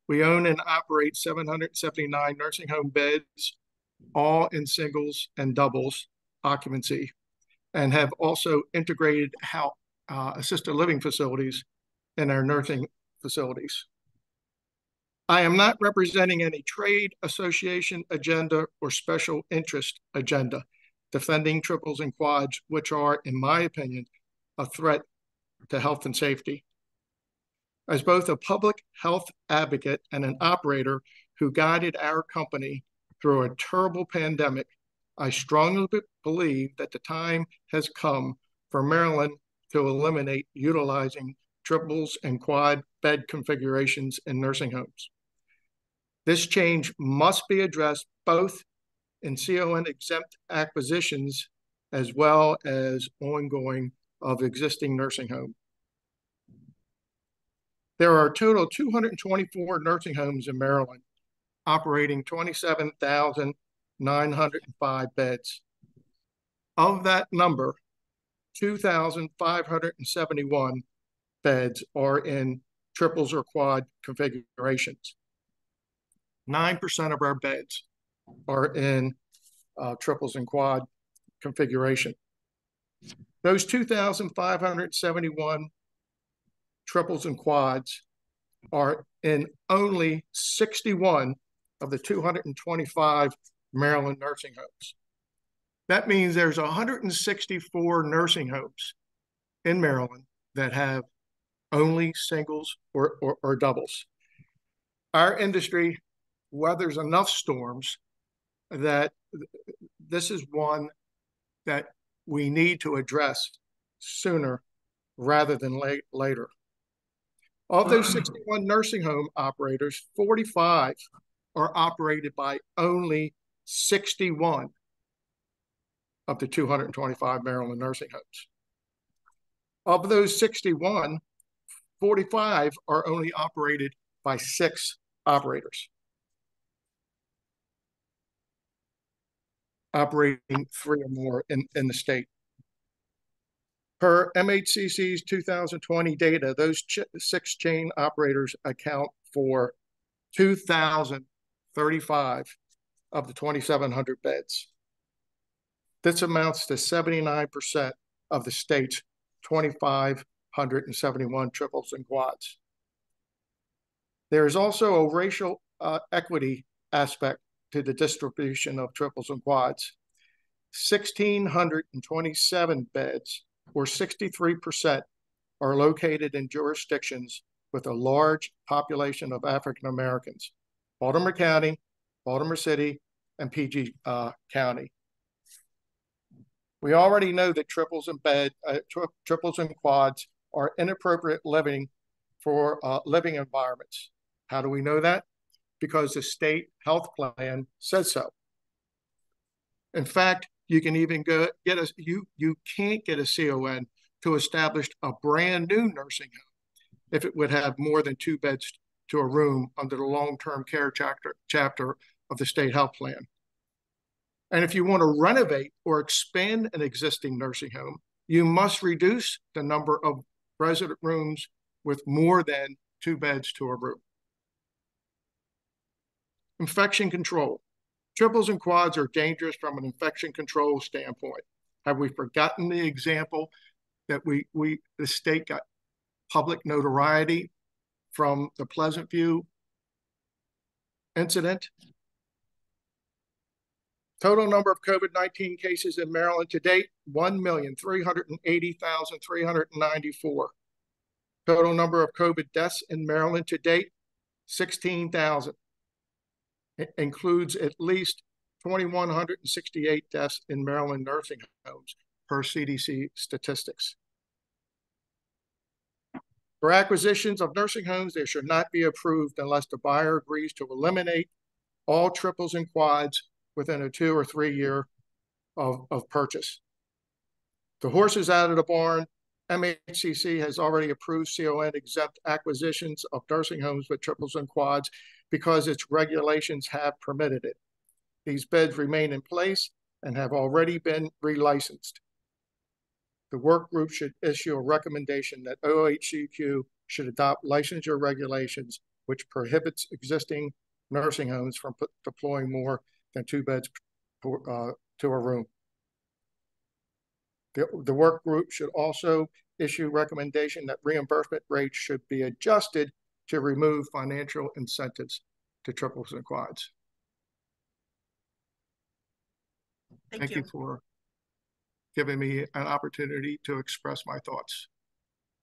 We own and operate 779 nursing home beds, all in singles and doubles occupancy, and have also integrated assisted living facilities in our nursing facilities. I am not representing any trade association agenda or special interest agenda, defending triples and quads, which are, in my opinion, a threat to health and safety. As both a public health advocate and an operator who guided our company through a terrible pandemic, I strongly believe that the time has come for Maryland to eliminate utilizing triples and quad bed configurations in nursing homes. This change must be addressed both in CON exempt acquisitions as well as ongoing of existing nursing home. There are a total of 224 nursing homes in Maryland, operating 27,905 beds. Of that number, 2,571 beds are in triples or quad configurations. 9% of our beds are in triples and quad configuration. Those 2,571 triples and quads are in only 61 of the 225 Maryland nursing homes. That means there's 164 nursing homes in Maryland that have only singles or doubles. Our industry weathers enough storms that this is one that we need to address sooner rather than later. Of those 61 nursing home operators, 45 are operated by only 61 of the 225 Maryland nursing homes. Of those 61, 45 are only operated by 6 operators, operating 3 or more in the state. Per MHCC's 2020 data, those 6 chain operators account for 2,035 of the 2,700 beds. This amounts to 79% of the state's 2,571 triples and quads. There is also a racial equity aspect to the distribution of triples and quads. 1,627 beds, or 63%, are located in jurisdictions with a large population of African Americans: Baltimore County, Baltimore City, and PG County. We already know that triples and quads are inappropriate living for living environments. How do we know that? Because the state health plan says so. In fact, you can even you can't get a CON to establish a brand new nursing home if it would have more than 2 beds to a room under the long-term care chapter of the state health plan. And if you want to renovate or expand an existing nursing home, you must reduce the number of resident rooms with more than 2 beds to a room. Infection control. Triples and quads are dangerous from an infection control standpoint. Have we forgotten the example that the state got public notoriety from the Pleasant View incident? Total number of COVID-19 cases in Maryland to date, 1,380,394. Total number of COVID deaths in Maryland to date, 16,000. It includes at least 2,168 deaths in Maryland nursing homes per CDC statistics. For acquisitions of nursing homes, they should not be approved unless the buyer agrees to eliminate all triples and quads within a 2 or 3 year of purchase. The horse is out of the barn. MHCC has already approved CON exempt acquisitions of nursing homes with triples and quads because its regulations have permitted it. These beds remain in place and have already been relicensed. The work group should issue a recommendation that OHCQ should adopt licensure regulations which prohibits existing nursing homes from deploying more than 2 beds to a room. The work group should also issue recommendation that reimbursement rates should be adjusted to remove financial incentives to triples and quads. Thank you for giving me an opportunity to express my thoughts.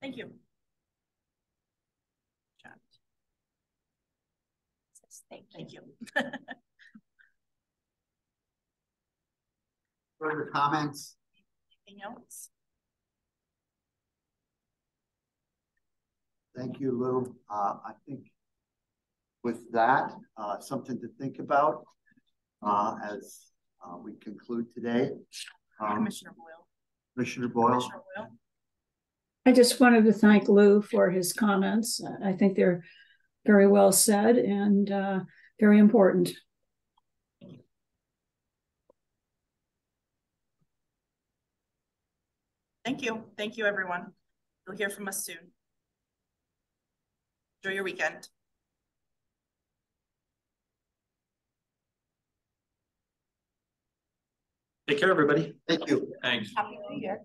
Thank you. Thank you. Further comments? Anything else? Thank you, Lou. I think with that, something to think about as we conclude today. Commissioner Boyle. Commissioner Boyle. Commissioner Boyle. I just wanted to thank Lou for his comments. I think they're very well said and very important. Thank you. Thank you, everyone. You'll hear from us soon. Enjoy your weekend. Take care, everybody. Thank you. Thanks. Happy New Year.